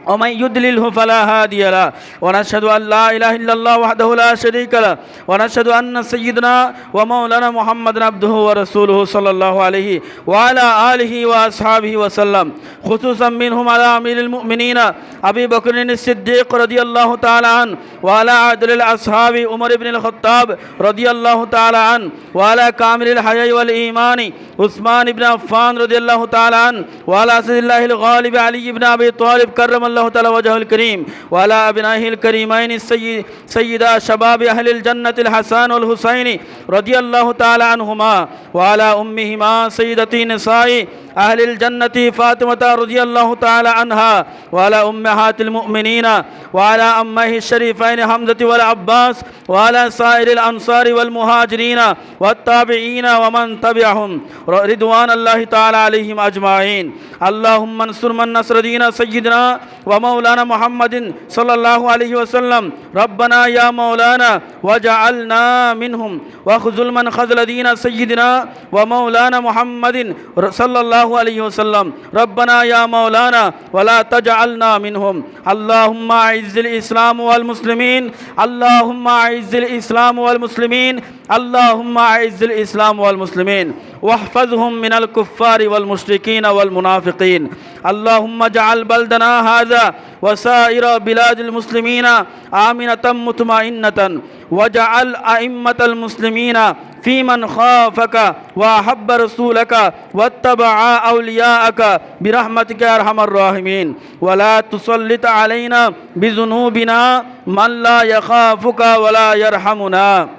ومن يضلله فلا هادي له. ونشهد أن لا إله إلا الله وحده لا شريك له. ونشهد أن سيدنا ومولانا محمد عبده ورسوله صلى الله عليه وعلى آله وأصحابه وسلم. خصوصا منهم على أمير المؤمنين أبي بكر الصديق رضي الله تعالى عنه وعلى عادل الأصحاب عمر بن الخطاب رضي الله تعالى عنه وعلى كامل الحياء والإيمان عثمان بن عفان رضي الله تعالى عنه وعلى أسد الله الغالب علي بن أبي طالب كرم الله تعالى وجهه الكريم وعلى أبنائه الكريمين سيدا شباب أهل الجنة الحسن والحسين رضي الله تعالى عنهما وعلى أمهما سيدتي نساء أهل الجنة فاطمة رضي الله تعالى عنها وعلى أمهات المؤمنين وعلى أمه الشريفين حمزة والعباس وعلى سائر الأنصار والمهاجرين والتابعين ومن تبعهم رضوان الله تعالى عليهم أجمعين. اللهم انصر من نصر دين سيدنا ومولانا محمد صلى الله عليه وسلم. ربنا يا مولانا وجعلنا منهم وخذل من خذل دين سيدنا ومولانا محمد صلى الله عليه وسلم. ربنا يا مولانا ولا تجعلنا منهم. اللهم أعز الإسلام والمسلمين. اللهم أعز الإسلام والمسلمين. اللهم أعز الإسلام والمسلمين واحفظهم من الكفار والمشركين والمنافقين. اللهم اجعل بلدنا هذا وسائر بلاد المسلمين آمنة مطمئنة واجعل أئمة المسلمين في من خافك وأحب رسولك واتبع أولياءك برحمتك يا أرحم الراحمين. ولا تسلط علينا بذنوبنا من لا يخافك ولا يرحمنا.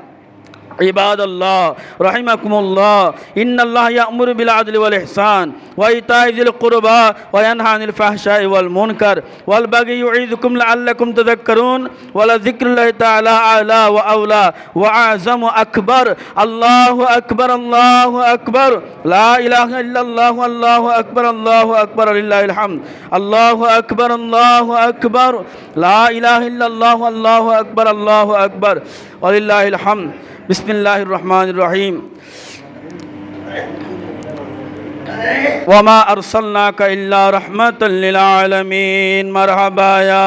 عباد الله رحمكم الله إن الله يأمر بالعدل والإحسان وإيتاء ذي القربى وينهى عن الفحشاء والمنكر والبغي يعظكم لعلكم تذكرون ولذكر الله تعالى أعلى وأولى وأعظم أكبر. الله أكبر الله أكبر لا إله إلا الله الله أكبر الله أكبر لله الحمد. الله أكبر الله أكبر لا إله إلا الله الله أكبر الله أكبر ولله الحمد. بسم الله الرحمن الرحيم. وما أرسلناك إلا رحمة للعالمين. مرحبا يا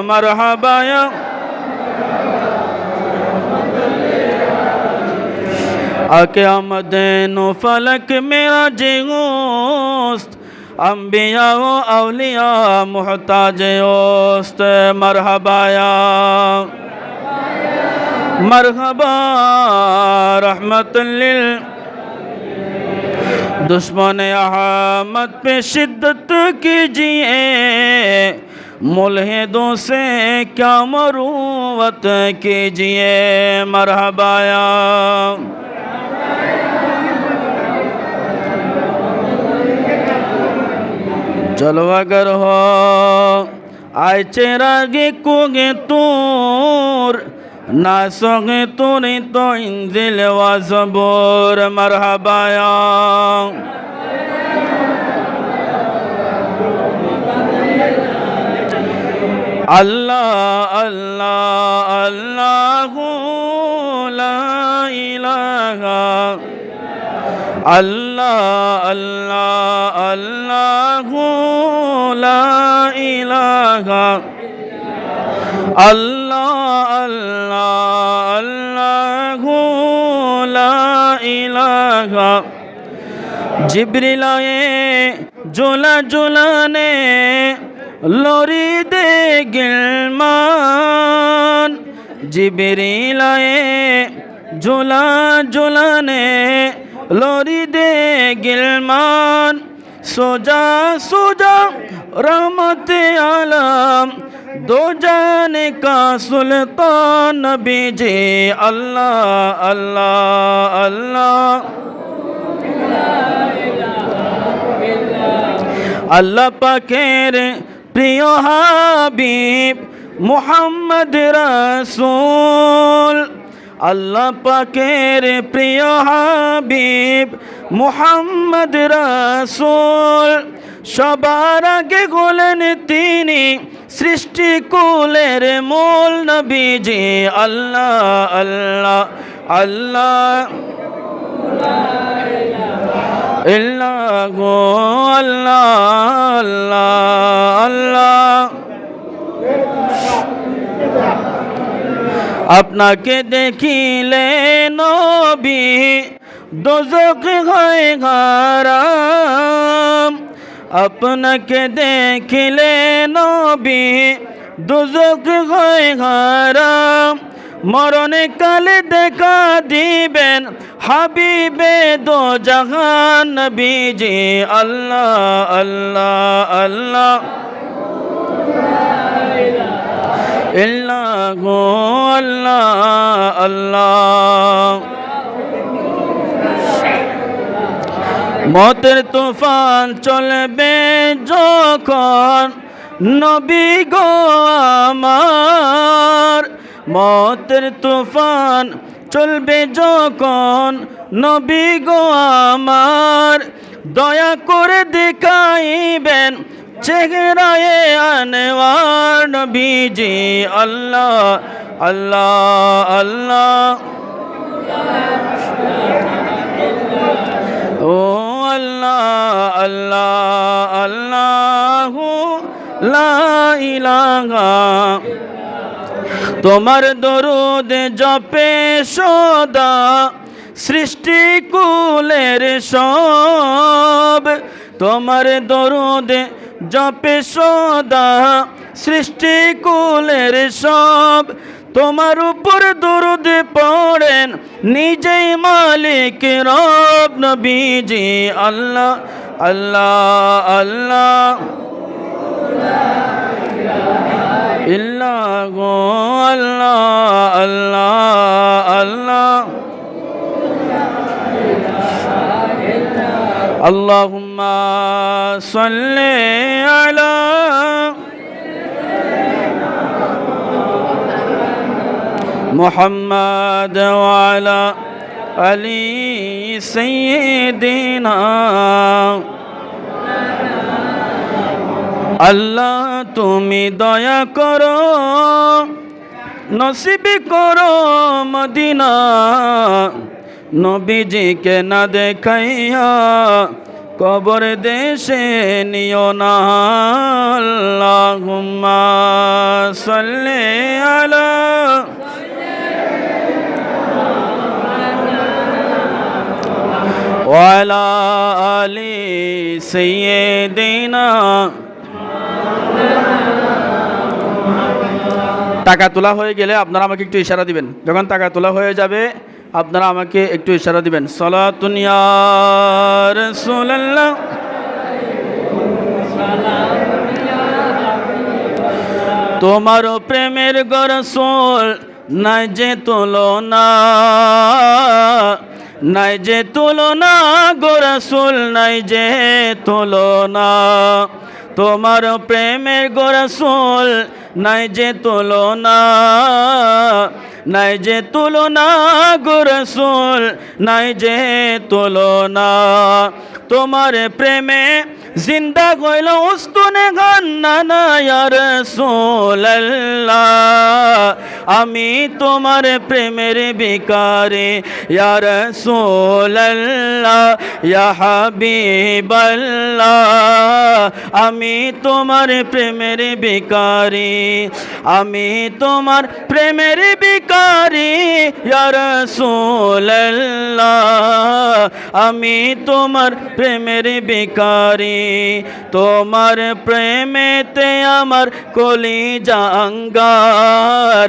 مرحبا يا आके आमदेन फलक मेरा जिगोस्त अम्बिया व औलिया मुहताज ओस्त. मरहबाया मरहबा रहमतुल लिल दुश्मन अहमद पे शिद्दत कीजिए मुल्हिदों से क्या मरूवत कीजिए. मरहबाया जलवागर हो आय चेरागे कोगे तूर नासोगे तूरी तो इंजिल व ज़बूर. मरहबाया अल्लाह अल्लाह अल्लाहु ला इलाहा अल्लाह अल्लाह अल्लाहु ला इलाहा अल्लाह अल्लाह अल्लाहु ला जिब्रील आए झूला झूलाने लोरी दे गिलमान जिब्रील आए झूला झूलाने लोरी दे गिलमान सोजा सोजा रहमत आलम दो जाने का सुल्तान नबी जी अल्लाह अल्लाह अल्लाह अल्लाह पाकेर प्रिय हाबिब मुहम्मद रसूल अल्लाह पाकेर प्रिय हाबिब मुहम्मद रसूल সবার আগে হলেন তিনি সৃষ্টি কুলের মূল নবীজি আল্লাহ আল্লাহ আল্লাহ ইল্লাহু আল্লাহ আল্লাহ আল্লাহ আপনাকে দেখিলে নবী দোজখ হয় হারাম আপনাকে দেখিলে নবী দোজখ হয় হারাম মরণে কালে দেখা দিবেন হাবিবে দো জাহান নবীজি আল্লাহ আল্লাহ আল্লাহ ইল্লাহু আল্লাহ আল্লাহ মতের তুফান চলবে যখন নবী গো আমার মতের তুফান চলবে যখন নবী গো আমার দয়া করে দেখাইবেন চেহারায় আনওয়ার নবীজি আল্লাহ আল্লাহ আল্লাহ ও আল্লাহ আল্লাহ আল্লাহু লা ইলাহা তোমার দরুদ জপে সদা সৃষ্টি কুলের সব তোমার দরুদ জপে সদা সৃষ্টি কুলের সব তোমার উপর দরুদ পড়েন নিজেই মালিক রব নবীজি আল্লাহ আল্লাহ আল্লাহ ইল্লাহু আল্লাহ আল্লাহ আল্লাহ আল্লাহুম্মা সাল্লি আলা মুহাম্মাদ ওয়া আলা আলি সাইয়্যিদিনা আল্লাহ তুমি দয়া করো নসিব করো মদিনা নবীজিকে না দেখাইয়া কবর দেশে নিও না আল্লাহুম্মা সাল্লি আলা ওয়া আলা আলি সাইয়্যিদিনা টাকা তোলা হয়ে গেলে আপনারা আমাকে একটু ইশারা দিবেন যখন টাকা তোলা হয়ে যাবে আপনারা আমাকে একটু ইশারা দিবেন সালাতুন ইয়া রাসূলুল্লাহ তোমার প্রেমের গো রাসূল নাই যে তুলনা নাই যে তুলনা গো রাসূল নাই যে তুলনা তোমার প্রেমের গো রাসূল নাই যে তুলনা নাই যে তুলনা গো রাসূল নাই যে তুলনা তোমার প্রেমে জিন্দা হইল উস্তুনে গান্না ইয়া রাসূলুল্লাহ আমি তোমার প্রেমের ভিখারি ইয়া রাসূলুল্লাহ ইয়া হাবিবাল্লাহ আমি তোমার প্রেমের ভিখারি আমি তোমার প্রেমের ভিখারি বিকারি ইয়া রাসূলুল্লাহ আমি তোমার প্রেমের বিকারি তোমার প্রেমেতে আমার কলিজা আঙ্গার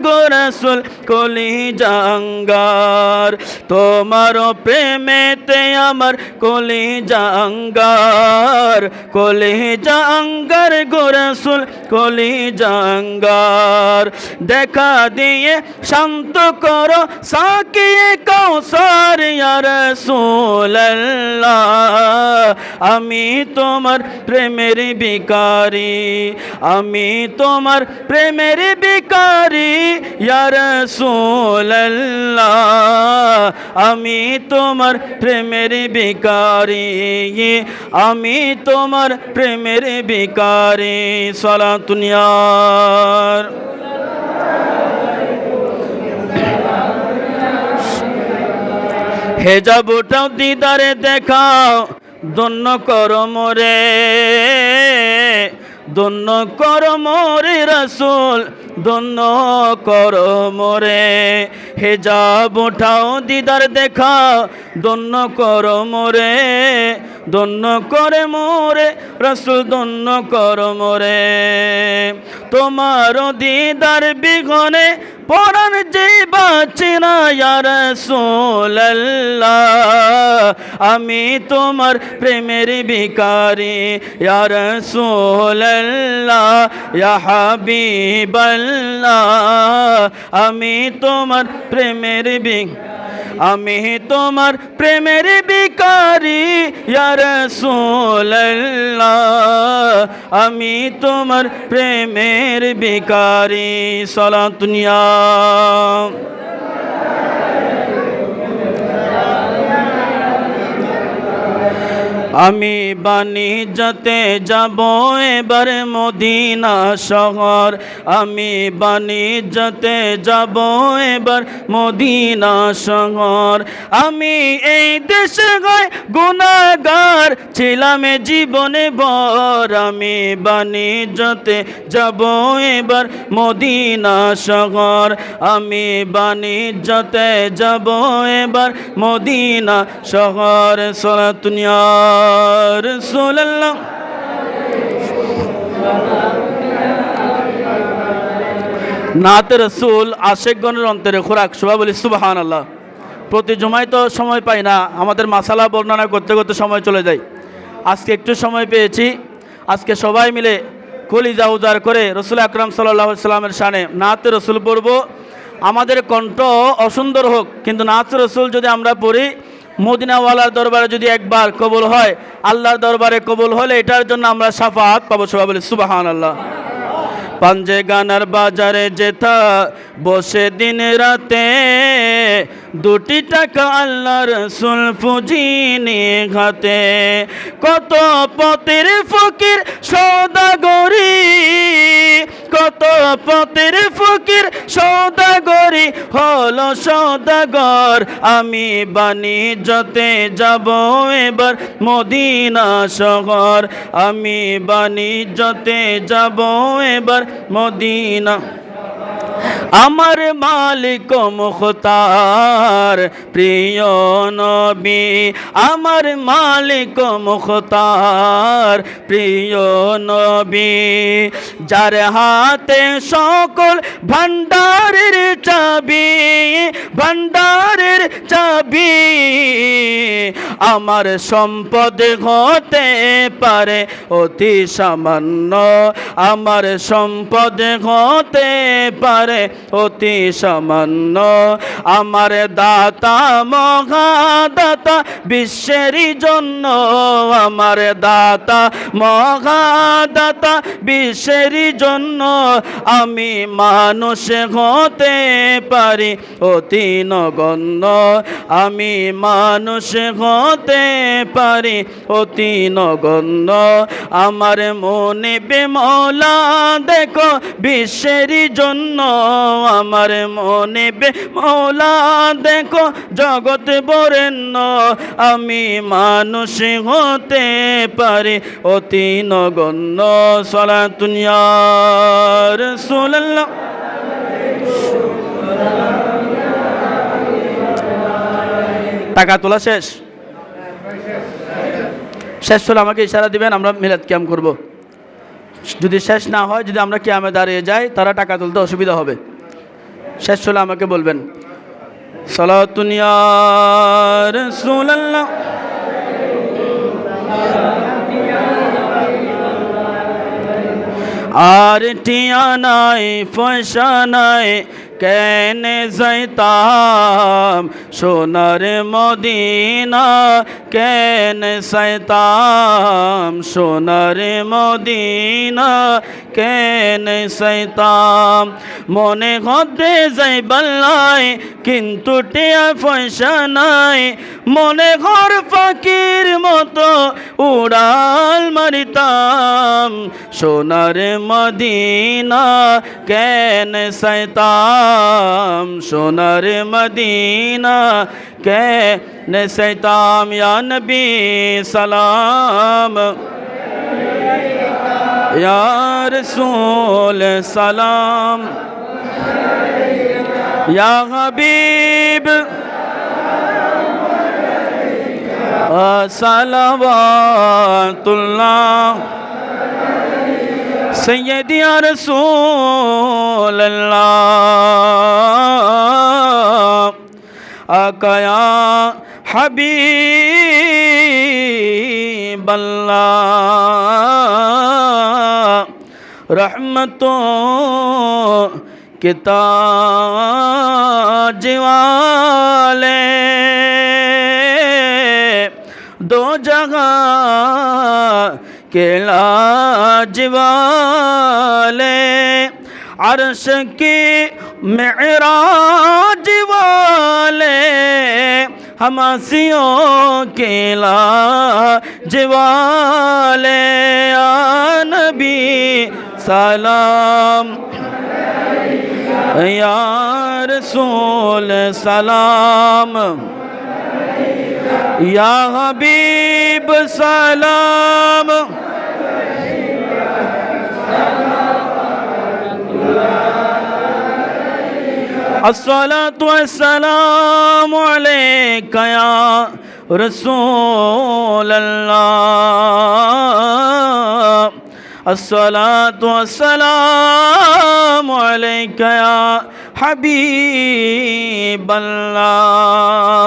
গো রাসূল কলিজা আঙ্গার তোমার প্রেমেতে আমার কলিজা আঙ্গার গো রাসূল কলিজা আঙ্গার দেখা দিয়ে শান্ত করো সাকিয়ে কাউসার ইয়া রাসূলুল্লাহ আমি তোমার প্রেমের বিকারি আমি তোমার প্রেমের বিকারি ইয়া রাসূলুল্লাহ আমি তোমার প্রেমের বিকারি আমি তোমার প্রেমের বিকারি সালাতুন ইয়া হেজাব উঠাও দিদারে দেখাও ধন্য করো মোরে ধন্য করো মোরে রাসূল ধন্য করো মোরে হেজাব উঠাও দিদার দেখাও ধন্য করো মোরে ধন্য করে মোরে রাসূল ধন্য করো মোরে তোমার দিদার বিঘনে পরাণ যে বাঁচে না ইয়া রাসূলুল্লাহ আমি তোমার প্রেমের বিকারি ইয়া রাসূলুল্লাহ ইয়া হাবিবাল্লাহ আমি তোমার প্রেমের আমি তোমার প্রেমের বিকারি ইয়া রাসূলুল্লাহ আমি তোমার প্রেমের বিকারি সালাতুন ইয়া আমি বাণিজ্যতে যাব এবার মদিনা শহর আমি বাণিজ্যতে যাব এবার মদিনা শহর আমি এই দেশে গুনাহগার ছিলাম জীবনে ভর আমি বাণিজ্যতে যাব এবার মদিনা শহর আমি বাণিজ্যতে যাব এবার মদিনা শহর সালাতুন ইয়া রাসূলুল্লাহ নাত রাসূল আশিকগণের অন্তরে খোরাক সবাই বলি সুবহানাল্লাহ। প্রতি জুমায় তো সময় পাই না, আমাদের মাসালা বর্ণনা করতে করতে সময় চলে যায়। আজকে একটু সময় পেয়েছি, আজকে সবাই মিলে কলিজা উজাড় করে রাসূল আকরাম সাল্লাল্লাহু আলাইহি সাল্লামের শানে নাত রাসূল পড়ব। আমাদের কণ্ঠ অসুন্দর হোক, কিন্তু নাত রাসূল যদি আমরা পড়ি মদিনাওয়ালার দরবারে যদি একবার কবুল হয়, আল্লাহর দরবারে কবুল হলে এটার জন্য আমরা শাফাআত পাবো। সবাই বলি সুবহানাল্লাহ। পাঞ্জে গানার বাজারে যেথা বসে দিন রাতে 2 টাকা আল্লাহ রাসূল ফুজিনি ঘাতে কত পথের ফকির সওদাগরি কত পথের ফকির সওদাগরি হলো সওদাগর আমি বাণিজ্যতে যাব এবার মদিনা শহর আমি বাণিজ্যতে যাব এবার মদিনা আমার মালিক মুখতার প্রিয় নবী আমার মালিক মুখতার প্রিয় নবী যার হাতে সকল ভান্ডারের চাবি আমার সম্পদ হতে পারে অতি সামান্য আমার সম্পদ হতে পারে অতি সামান্য আমার দাতা মহাদাতা বিশ্বেরই জন্য আমার দাতা মহাদাতা বিশ্বেরই জন্য আমি মানুষ হতে পারি অতি নগণ্য আমি মানুষ হতে পারি অতি নগণ্য আমার মনে বেমৌলা দেখো বিশ্বেরই জন্য আমার মনে বেমৌলা দেখো জগৎ বরেণ্য আমি মানুষ হতে পারি অতি নগণ্য সালাতুন ইয়া রাসূলুল্লাহ টাকা তোলা শেষ? শেষ হলে আমাকে ইশারা দিবেন, আমরা মিলাদ কিয়াম করব। যদি শেষ না হয়, যদি আমরা কিয়ামে দাঁড়িয়ে যাই, তারা টাকা তুলতে অসুবিধা হবে। শেষ হলে আমাকে বলবেন। সালাতুন ইয়া রাসূলুল্লাহ। আর টিয়া নাই পয়সা নাই কেনে যাইতাম, সোনার মদিনা কেনে যাইতাম, সোনার মদিনা কেনে যাইতাম। মনে হতে যাই বাল্লাই কিন্তু টিয়া পয়সা নাই, মনে ঘর ফাকির মতো উড়াল মারিতাম, সোনার মদিনা কেনে যাইতাম, সোনার মদিনা কেনে যাইতাম। ইয়া নবী সালাম, ইয়া রাসূল সালাম, ইয়া হাবিব সালাওয়াতুল্লাহ, सैयदी या रसूल अल्लाह, आका या हबीब अल्लाह, रहमतों के ताज वाले, दो जगह के लाज वाले, अर्श की मेराज वाले, हमासियों के लाज वाले, या नबी सलाम, या रसूल सलाम, या हबीब सलाम। अस्सलातु वस्सलामु अलैका या रसूल अल्लाह, अस्सलातु वस्सलामु अलैका या हबीब अल्लाह।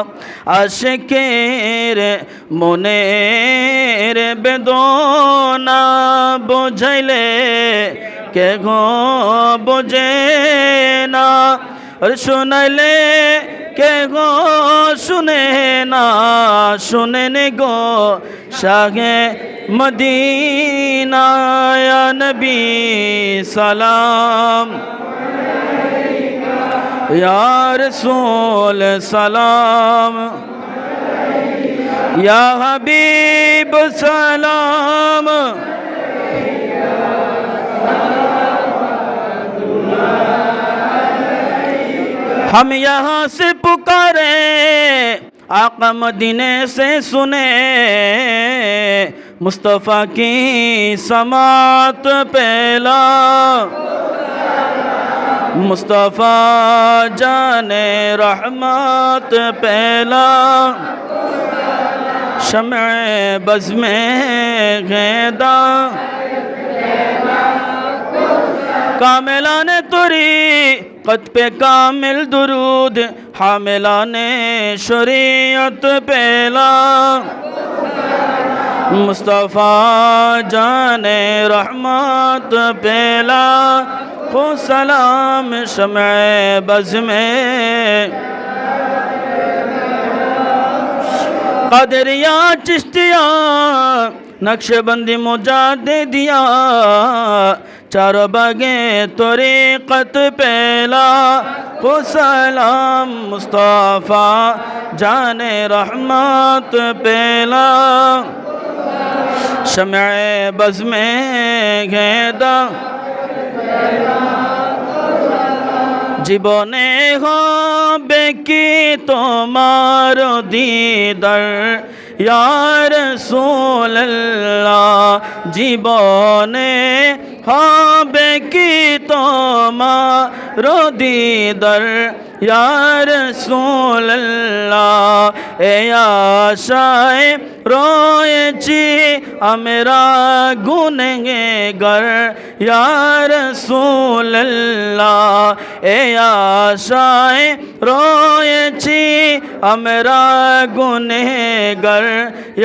आशिकेर মনের বেদনা বোঝাইলে কে গো বোঝে না, শোনাইলে কে গো শুনে না, শুনেন গো শাহে মদিনা, ইয়া নবী সালাম, ইয়া রাসূল সালাম, या हबीब सलाम। हम यहाँ से पुकारे आका मदीने से सुने, मुस्तफ़ा की समात पहला, मुस्तफ़ा जाने रहमत पहला, शम्अ बज़ में गैदा, कामिलाने तुरी कत पे कामिल दुरूद, हामिलाने शरीयत पहला, मुस्तफ़ा जाने रहमत पहला, को सलाम शम्अ बज़ में। कादरिया चिश्तिया नक्शबंदी मुजाद्दिदिया, चारों बागे तरीक़त पहला, को सलाम मुस्तफ़ा जाने रहमत पहला, शम्अ बज़ में गैदा, জীবনে হবে কি তোমার দিদার ইয়া রাসূলুল্লাহ, জীবনে হবে কি তোমার हमारो दीदर या रसूल अल्लाह ए आशाए रोएची हमरा गुनहगार या रसूल अल्लाह ए आशाए रोएची हमरा गुनहगार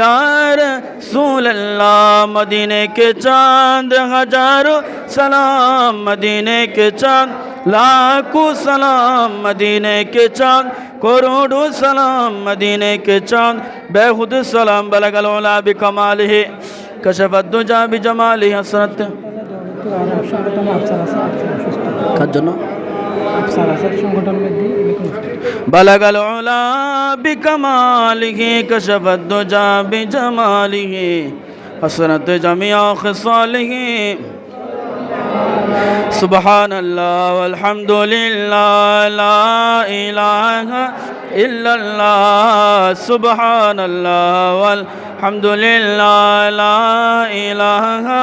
या रसूल अल्लाह मदीने के चांद हजारों सलाम मदीने के चांद लाखों सलाम मदीने के चांद करोड़ों सलाम मदीने के चांद बेहुद सलाम बलगल उला बिकमालिहि कशफत दुजा बिजमालिहि हसरत কার জন্য बलगल उला बिकमालिहि कशफत दुजा बिजमालिहि हसरत जमिया खिसालिहि सुबहान अल्लाह वल्हम्दुलिल्लाह ला इलाहा इल्लल्लाह सुबहान अल्लाह वल्हम्दुलिल्लाह ला इलाहा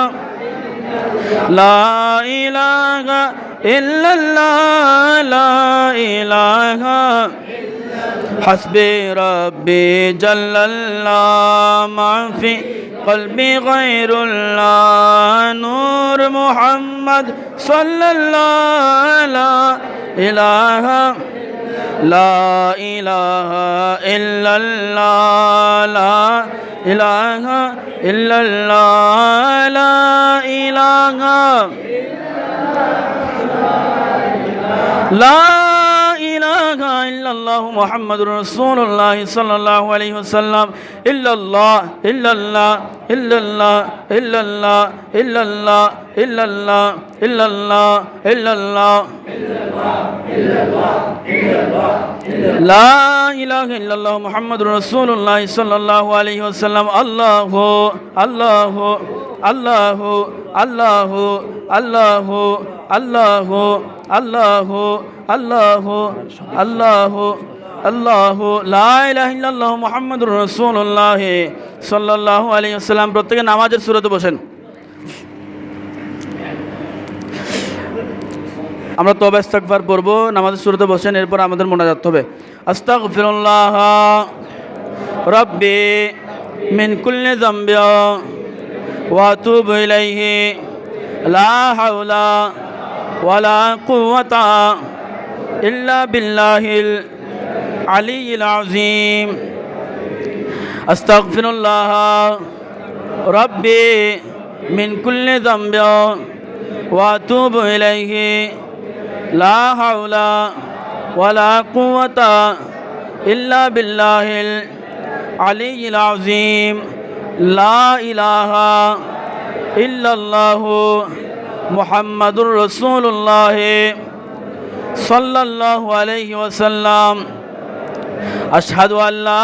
इल्लल्लाह ला इलाहा हस्बी रब्बी जल्लल्लाह माफी قلبي غير الله نور محمد صلى الله لا إله إلا الله لا إله إلا الله لا إله لا إله إلا الله محمد رسول الله صلى الله عليه وسلم إلا الله إلا الله إلا الله إلا الله إلا الله إلا الله إلا الله إلا الله لا إله إلا الله محمد رسول الله صلى الله عليه وسلم الله الله الله الله الله الله الله الله الله الله لا ইলাহা ইল্লাল্লাহু মুহাম্মাদুর রাসূলুল্লাহ সাল্লাল্লাহু আলাইহি ওয়াসাল্লাম প্রত্যেকে নামাজের সূরাতে বসেন আমরা তওবা ইস্তিগফার পড়ব নামাজের সূরাতে বসেন এরপর আমাদের মোনাজাত হবে আস্তাগফিরুল্লাহ রাব্বি মিন কুল্লি যামবি ওয়া আতুবু ইলাইহি লা হাওলা ওয়ালা কুওয়াতা ইল্লা বিল্লাহিল আলিয়্যিল আযীম আস্তাগফিরুল্লাহ রাব্বি মিন কুল্লি যামবি ওয়া আতুবু ইলাইহি লা হাওলা ওয়ালা কুওয়াতা ইল্লা বিল্লাহিল আলিয়্যিল আযীম লা ইলাহা ইল্লাল্লাহু মুহাম্মাদুর রাসূলুল্লাহ সাল্লাল্লাহু আলাইহি ওয়াসাল্লাম আশহাদু আল্লা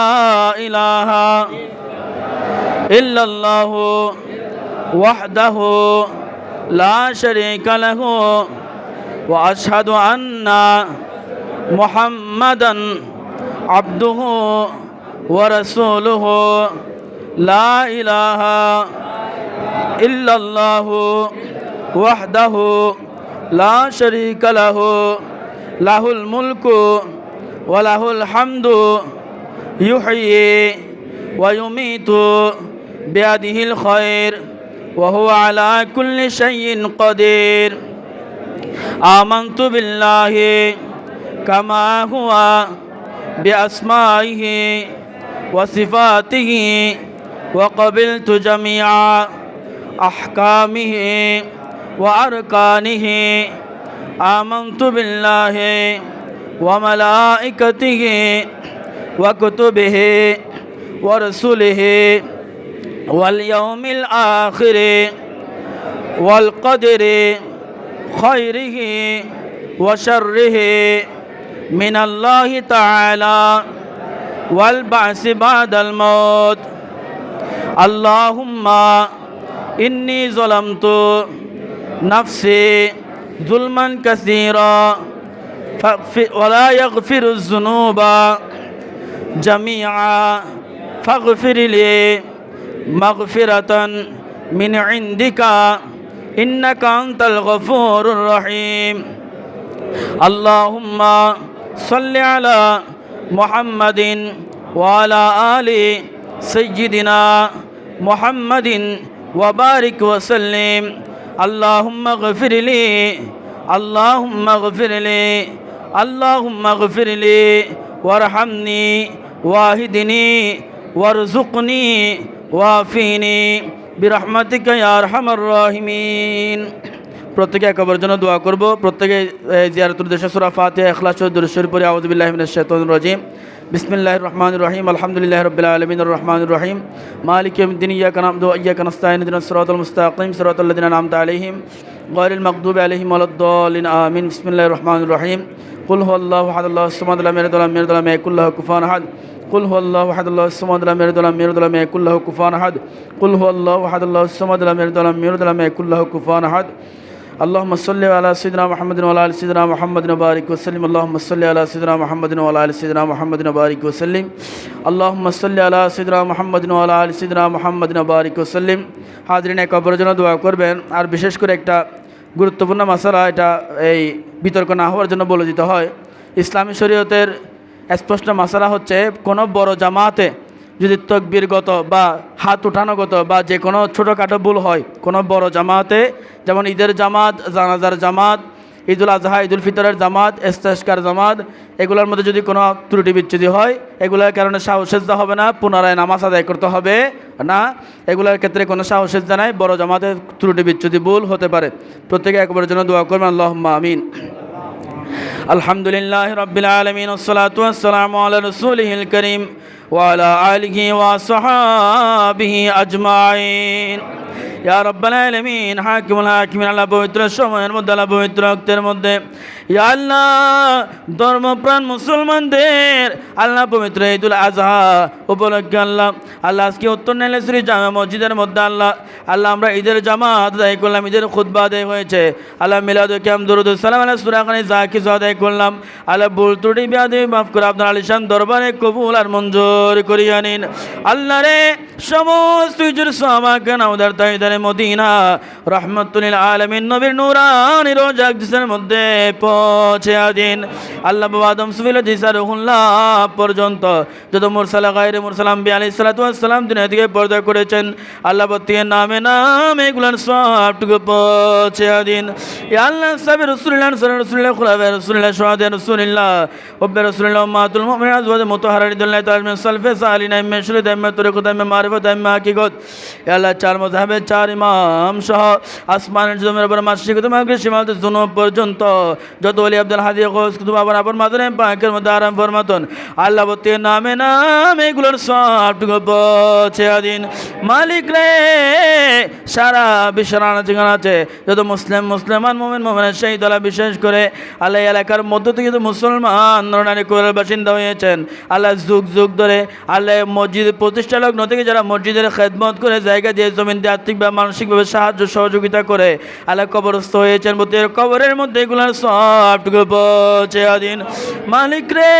ইলাহা ইল্লাল্লাহু ওয়াহদাহু লা শারীকা লাহু ওয়া আশহাদু আন্না মুহাম্মাদান আবদুহু ওয়া রাসূলুহু লা ইলাহা ইল্লাল্লাহু ওয়াহদাহু লা শারীকা লাহু লাহুল মুলকু ওয়া লাহুল হামদু ইউহয়ি ওয়া ইউমীতু বিয়াদিহিল খায়র ওয়া হুয়া আলা কুল্লি শাইইন কাদির আমানতু বিল্লাহি কামা হুয়া বিআসমাইহি ওয়া সিফাতিহি ওয়া ক্বাবিলতু জামিআ আহকামিহি ওয়া আরকানিহি আমানতু বিল্লাহি ওয়া মালাইকাতিহি ওয়া কুতুবিহি ওয়া রাসূলিহি ওয়াল ইয়াউমিল আখির ওয়াল কদরি খায়রিহি ওয়া শাররিহি মিনাল্লাহি তাআলা ওয়াল বা'সি বা'দাল মাউত আল্লাহুম্মা ইন্নী যালামতু নাফসি যুলমান কাসীরা ওয়া লা ইয়াগফিরুয যুনুবা জামিআ ফাগফির লি মাগফিরাতান মিন ইনদিকা ইন্নাকা আনতাল গফুরুর রহিম اللهم صل على محمد وعلى آل سيدنا محمد وبارك وسلم اللهم اغفر لي اللهم اغفر لي اللهم اغفر لي وارحمني واهدني وارزقني وعافني برحمتك يا ارحم الراحمين প্রত্যেকে একবার জন্য দোয়া করব প্রত্যেকে জিয়ারতুল উদ্দেশ্যে সূরা ফাতিহা ইখলাস ও দুরূদ শরীফ পড়ে আউযু বিল্লাহি মিনাশ শাইতানির রাজিম বিসমিল্লাহির রহমানির রহিম আলহামদুলিল্লাহি রাব্বিল আলামিন আর রহমানির রহিম মালিকি ইয়াউমিদ্দিন ইয়্যাকা না'বুদু ওয়া ইয়্যাকা নাস্তাঈন ইহদিনাস সিরাতাল মুস্তাকিম সিরাতাল লাযিনা আন'আমতা আলাইহিম গায়রিল মাগদুবি আলাইহিম ওয়ালাদ-দাল্লিন আমিন বিসমিল্লাহির রহমানির রহিম কুল হুয়াল্লাহু আহাদ আল্লাহুস সামাদ লাম ইয়ালিদ ওয়া লাম ইউলাদ ওয়া লাম ইয়াকুল লাহু কুফুয়ান আহাদ قل هو الله احد الله الصمد لم يلد ولم يولد ولم يكن له كفوا احد قل هو الله احد الله الصمد لم يلد ولم يولد ولم يكن له كفوا احد اللهم صل على سيدنا محمد وعلى ال سيدنا محمد وبارك وسلم اللهم صل على سيدنا محمد وعلى ال سيدنا محمد وبارك وسلم اللهم صل على سيدنا محمد وعلى ال سيدنا محمد وبارك وسلم হাজিরিন একবার জন্য দোয়া করবেন আর বিশেষ করে একটা গুরুত্বপূর্ণ মাসালা এটা এই বিতর্ক না হওয়ার জন্য বলে দিতে হয় ইসলামী শরীয়তের স্পষ্ট মাসালা হচ্ছে কোনো বড় জামাতে যদি তাকবীরগত বা হাত উঠানোগত বা যে কোনো ছোটোখাটো ভুল হয় কোনো বড় জামাতে যেমন ঈদের জামাত জানাজার জামাত ঈদুল আজহা ঈদুল ফিতরের জামাত ইস্তেসকার জামাত এগুলোর মধ্যে যদি কোনো ত্রুটি বিচ্ছুতি হয় এগুলোর কারণে সাহসেজদা হবে না পুনরায় নামাজ আদায় করতে হবে না এগুলোর ক্ষেত্রে কোনো সাহসেজদা নাই বড় জামাতে ত্রুটি বিচ্ছুতি ভুল হতে পারে প্রত্যেকে একবারের জন্য দোয়া করবেন আল্লাহুম্মা আমিন আলহামদুলিল্লাহি রাব্বিল আলামিন ওয়াসসালাতু ওয়াসসালামু আলা রাসূলিহিল কারীম ওয়া আলা আলিহি ওয়া সাহবিহি আজমাইন ইয়া রাব্বাল আলামিন হাকিমুল হাকিমিন আল্লাহ পবিত্র সময়ের মধ্যে আল্লাহ পবিত্র ওয়াক্তের মধ্যে ইয়া আল্লাহ ধর্মপ্রাণ মুসলমানদের আল্লাহ পবিত্র ঈদুল আজহা উপলক্ষে আল্লাহ আজকে উত্তর নীলেশ্বরী জামে মসজিদের মধ্যে আল্লাহ আমরা ঈদের জামাত আদায় করলাম ঈদের খুতবা আদায় হয়েছে আল্লাহ মিলাদুল কিয়াম দুরুদ সালাম আল্লাহ সূরা খানি যা কিছু আদায় করলাম আল্লাহ ভুল ত্রুটি বিয়াদবি মাফ করে আপনার আলিশান দরবারে কবুল আর মঞ্জুর করিয়া নিন আল্লাহ রে সমস্ত হিজর সাহাবাকে নাউদার তাইদারে মদিনা রাহমাতুল লিল আলামিন নবীর নূরানি রোজা আকদিসের মধ্যে পৌঁছে দিন আল্লাহ বাবা আদম সুফিল জিসারুল্লাহ পর্যন্ত যত মুরসালা গায়রে মুরসাল আম্বিয়া আলাইহিস সালাতু ওয়াস সালাম দুনিয়া থেকে পর্দা করেছেন আল্লাহ প্রত্যেকের নামে নামে এগুলোর সবটুকু পৌঁছে দিন ইয়া আল্লাহ সাবির রাসূলুল্লাহ রাসূলুল্লাহ খুলাফায়ে রাসূলুল্লাহ শুহাদা রাসূলুল্লাহ ওব্বে রাসূলুল্লাহ উম্মাতুল মুমিনিন আজওয়াজ মুতাহহারিদুল্লাহ তাআলা সালফে সালিনা মেশরুদ দাইমা তরিকত দাইমা মারিফত দাইমা হাকিকত ইয়া আল্লাহ চার মাযহাবের চার ইমাম সহ আসমানের জমির উপর মাসিক তোমাকে সীমান্ত জুনুব পর্যন্ত যত ওলি আব্দুল হাদি গৌস কুতুব আবার আপন মাদারে পাকের মধ্যে আরাম ফরমাতুন আল্লাহ প্রত্যেকের নামে নামে এগুলোর সবটুকু পৌঁছে দিন মালিক রে সারা বিশ্বের যেখানে আছে যত মুসলমান মুমিন মুমিনের সেই দলা বিশেষ করে আল্লাহ এলাকার মধ্য থেকে তো মুসলমান নারী কোরের বাসিন্দা হয়েছেন আল্লাহ যুগ যুগ ধরে আল্লাহ মসজিদ প্রতিষ্ঠা লগ্ন থেকে যারা মসজিদের খেদমত করে জায়গা দিয়ে জমিন দিয়ে আর্থিক বা মানসিকভাবে সাহায্য সহযোগিতা করে আল্লাহ কবরস্থ হয়েছেন প্রত্যেকের কবরের মধ্যে এগুলোর সবটুকু পৌঁছে দিন মালিক রে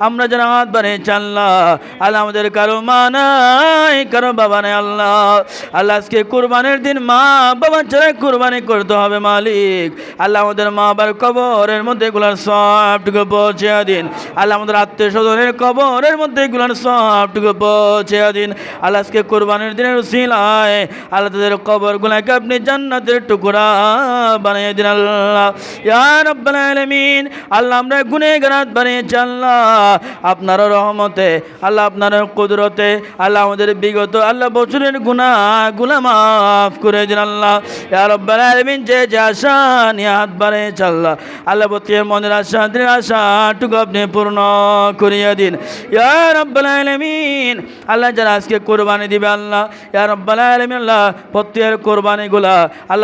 আমরা যারা হাত বাড়িয়েছি আল্লাহ আমাদের কারো মা নাই কারো বাবা নাই আল্লাহ আজকে কুরবানির দিন মা বাবা ছাড়া কুরবানি করতে হবে মালিক আল্লাহ আমাদের মা বাবার কবরের মধ্যে এগুলোর সবটুকু পৌঁছে দিন আমাদের আত্মীয় স্বজনের কবরের মধ্যে এগুলোর সবটুকু পৌঁছে দিন আজকে কুরবানির দিনের উসিলায় তাদের কবরগুলোকে আপনি জান্নাতের টুকরা বানিয়ে দিন আল্লাহ ইয়া রাব্বাল আলামিন আমরা গুনাহগার বানিয়েছি আল্লাহ আপনার রহমতে আপনার কুদরতে আমাদের বিগত বছরের গুনাহগুলো মাফ করে দিন আল্লাহ ইয়া রাব্বাল আলামিন যে আশা নিয়ে হাত বাড়িয়েছে আল্লাহ প্রত্যেকের মনের আশা দিনের আশাটুকু আপনি পূর্ণ করিয়ে দিন ইয়া রাব্বাল আলামিন যারা আজকে কোরবানি দিবে আল্লাহ ইয়া রাব্বাল আলামিন প্রত্যেকের কোরবানিগুলা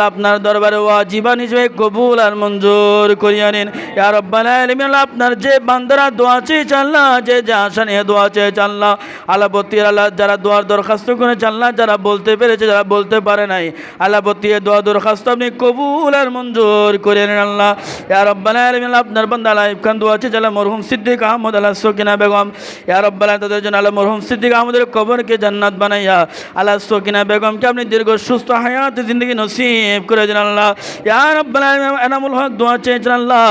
আপনার দরবারে ওয়াজিবান হিসেবে কবুল আর মঞ্জুর করিয়ে নিন ইয়া রাব্বাল আলামিন আপনার যে বান্দারা দোয়া চেয়েছে আল্লাহ যে আশা নিয়ে দোয়া চেয়েছে আল্লাহ প্রত্যেকের যারা দোয়ার দরখাস্ত করেছে আল্লাহ যারা বলতে পেরেছে যারা বলতে পারে নাই প্রত্যেকের দোয়া দরখাস্ত আপনি কবুল আর মঞ্জুর করে নিন আল্লাহ ইয়া রাব্বাল আলামিন আপনার বান্দা আলাইব খান দোয়া চেয়েছে মরহুম সিদ্দিক আহমদ সকিনা বেগম ইয়া রাব্বাল আলামিন তাদের জন্য মরহুম সিদ্দিক আহমদের কবরকে জান্নাত বানাইয়া সকিনা বেগমকে আপনি দীর্ঘ সুস্থ হায়াত জিন্দগি নসিব করে দিন আল্লাহ। ইয়া রাব্বাল আলামিন এনামুল হক দোয়া চেয়েছেন আল্লাহ,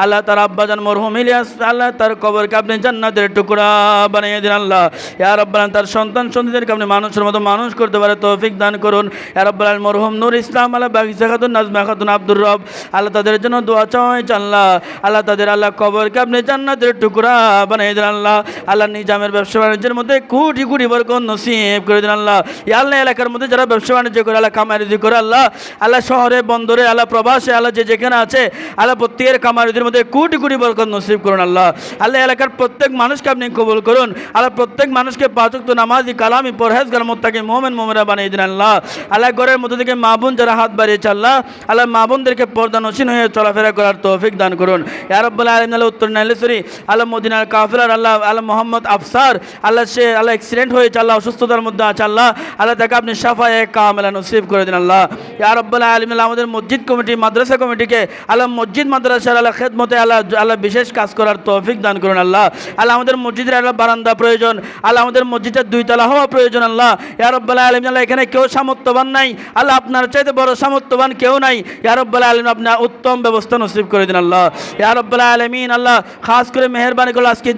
আল্লাহ তার আব্বাজান মরহুম ইলিয়াস, আল্লাহ তার কবরকে আপনি জান্নাতের টুকরা বানিয়ে দিন আল্লাহ। ইয়া রাব্বাল আলামিন তার সন্তান সন্ততিদেরকে আপনি মানুষের মতো মানুষ করতে পারে তৌফিক দান করুন। ইয়া রাব্বাল আলামিন মরহুম নূর ইসলাম, আল্লাহ বাগিচা খাতুন, নাজমা খাতুন, আব্দুর রব, আল্লাহ তাদের জন্য দোয়া চাইছে আল্লাহ, আল্লাহ তাদের আল্লাহ কবরকে আপনি জান্নাতের টুকরা বানিয়ে দিন আল্লাহ। আল্লাহ নিজামের ব্যবসা বাণিজ্যের মধ্যে কোটি কোটি বরকত নসিব করে দিন আল্লাহ। ইয়া আল্লাহ এলাকার মধ্যে যারা ব্যবসা বাণিজ্য করে আল্লাহ কামারিজি করে আল্লাহ, আল্লাহ শহরে বন্দরে আল্লাহ প্রবাসে আল্লাহ যে যেখানে আছে আল্লাহ প্রত্যেকের কামারিদের মধ্যে কোটি কোটি বরকত নসিব করুন আল্লাহ। আল্লাহ এলাকার প্রত্যেক মানুষকে আপনি কবুল করুন আল্লাহ, প্রত্যেক মানুষকে পাঁচ ওয়াক্ত নামাজি কালামি পরহেজগার মুত্তাকি মুমিন মুমিনা বানিয়ে দিন আল্লাহ। আল্লাহ ঘরের মধ্যে থেকে মা বোন যারা হাত বাড়িয়েছে আল্লাহ, আল্লাহ মা বোনদেরকে পর্দা নসীন হয়ে চলাফেরা করার তৌফিক দান করুন। ইয়া রাব্বাল আলামিন আল্লাহ উত্তর নাইলেশ্বরী আল্লাহ মদিনার কাফেলার আল্লাহ আল্লাহ মোহাম্মদ আফসার আল্লাহ সে আল্লাহ অ্যাক্সিডেন্ট হয়েছে আল্লাহ, অসুস্থতার মধ্যে আছে আল্লাহ, আল্লাহ তাকে আপনি শাফায়ে কামেলা নসিব করে দিন আল্লাহ। ইয়া রাব্বাল আলামিন আমাদের মসজিদ কমিটি মাদ্রাসা কমিটিকে আল্লাহ মসজিদ মাদ্রাসার আল্লাহ খেদমতে আল্লাহ আল্লাহ বিশেষ কাজ করার তৌফিক দান করুন আল্লাহ। আল্লাহ আমাদের মসজিদের আল্লাহ বারান্দা প্রয়োজন আল্লাহ, আমাদের মসজিদটা 2 তলা হওয়া প্রয়োজন আল্লাহ। ইয়া রাব্বাল আলামিন আল্লাহ এখানে কেউ সামর্থ্যবান নাই আল্লাহ, আপনার চাইতে বড় সামর্থ্যবান কেউ নাই। ইয়া রাব্বাল আলামিন আপনার উত্তম ব্যবস্থা নসিব করে দিন আল্লাহ। ইয়া রাব্বাল আলামিন আল্লাহ খাস করে মেহেরবানি করে আজকে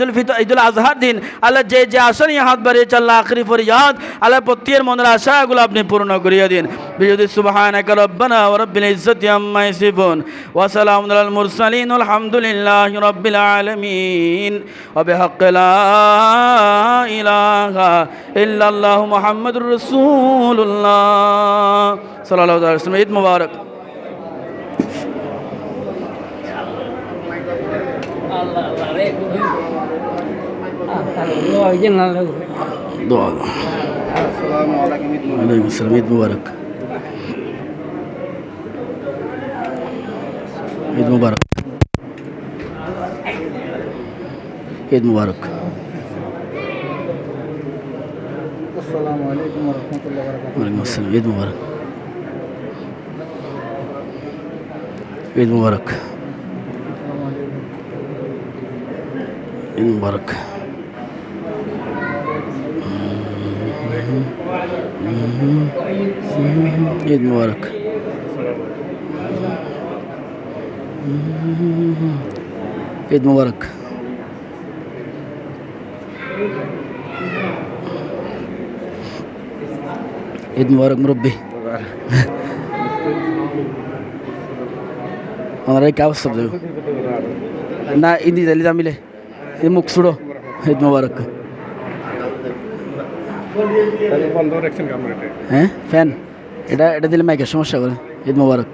ঈদুল আজহার দিন আল্লাহ যে যে আশা নিয়ে হাত বাড়িয়েছে আল্লাহ আখরি ফরিয়াদ আল্লাহ প্রত্যেকের মনের আশাগুলো আপনি পূর্ণ করিয়ে দিন। বিজুদি সুবহানাকা রব্বানা ওয়া রাব্বিল ইজ্জাতি আম্মা ইয়াসিফুন ওয়া সালামুন আলাল মুরসালিন আলহামদুলিল্লাহি রাব্বিল আলামিন ওয়া বিহাক্কি লা ইলাহা ইল্লাল্লাহু মুহাম্মাদুর রাসূলুল্লাহ সাল্লাল্লাহু আলাইহি ওয়াসাল্লাম। ঈদ মুবারক। দোয়া ওয়ালাইকুম আসসালাম। ঈদ মুবারক, ঈদ মুবারক, ঈদ মুবারক। আসসালামু আলাইকুম ওয়া রাহমাতুল্লাহি ওয়া বারাকাতুহু। ওয়ালাইকুম আসসালাম। ঈদ মুবারক, ঈদ মুবারক, ঈদ মুবারক। ঈদ মুবারক, ঈদ মুবারক। ঈদ মুবারক মুরব্বী। আমার এই কাজ সব না ইন্দি জালি জামিলে এই মুখ ছুড়ো। ঈদ মুবারক। হ্যাঁ ফ্যান এটা এটা দিলে মাইকের সমস্যা করে। ঈদ মুবারক।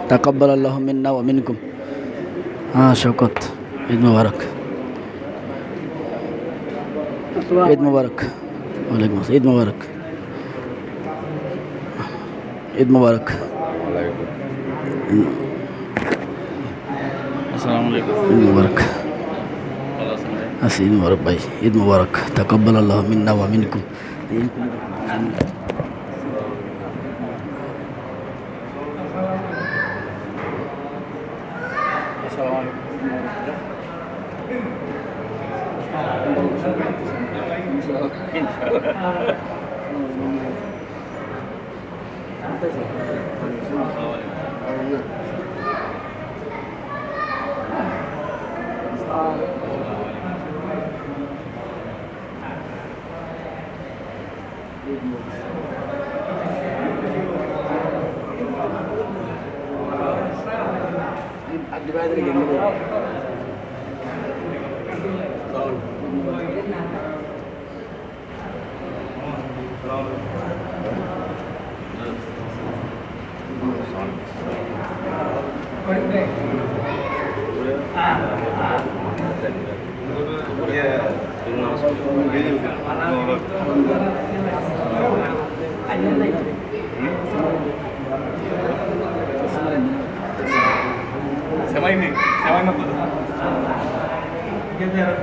তাকাব্বাল আল্লাহু মিন্না ওয়া মিনকুম। হ্যাঁ শওকত। ঈদ মুবারক, ঈদ মুবারক। ওয়ালাইকুম আসসালাম। ঈদ মুবারক, ঈদ মুবারক। আসসালামু আলাইকুম। ঈদ মুবারক। ঈদ মুবারক ভাই। ঈদ মুবারক। তাকাব্বাল আল্লাহু মিন্না ওয়া মিনকুম। Semai ini, semai apa? Kita harus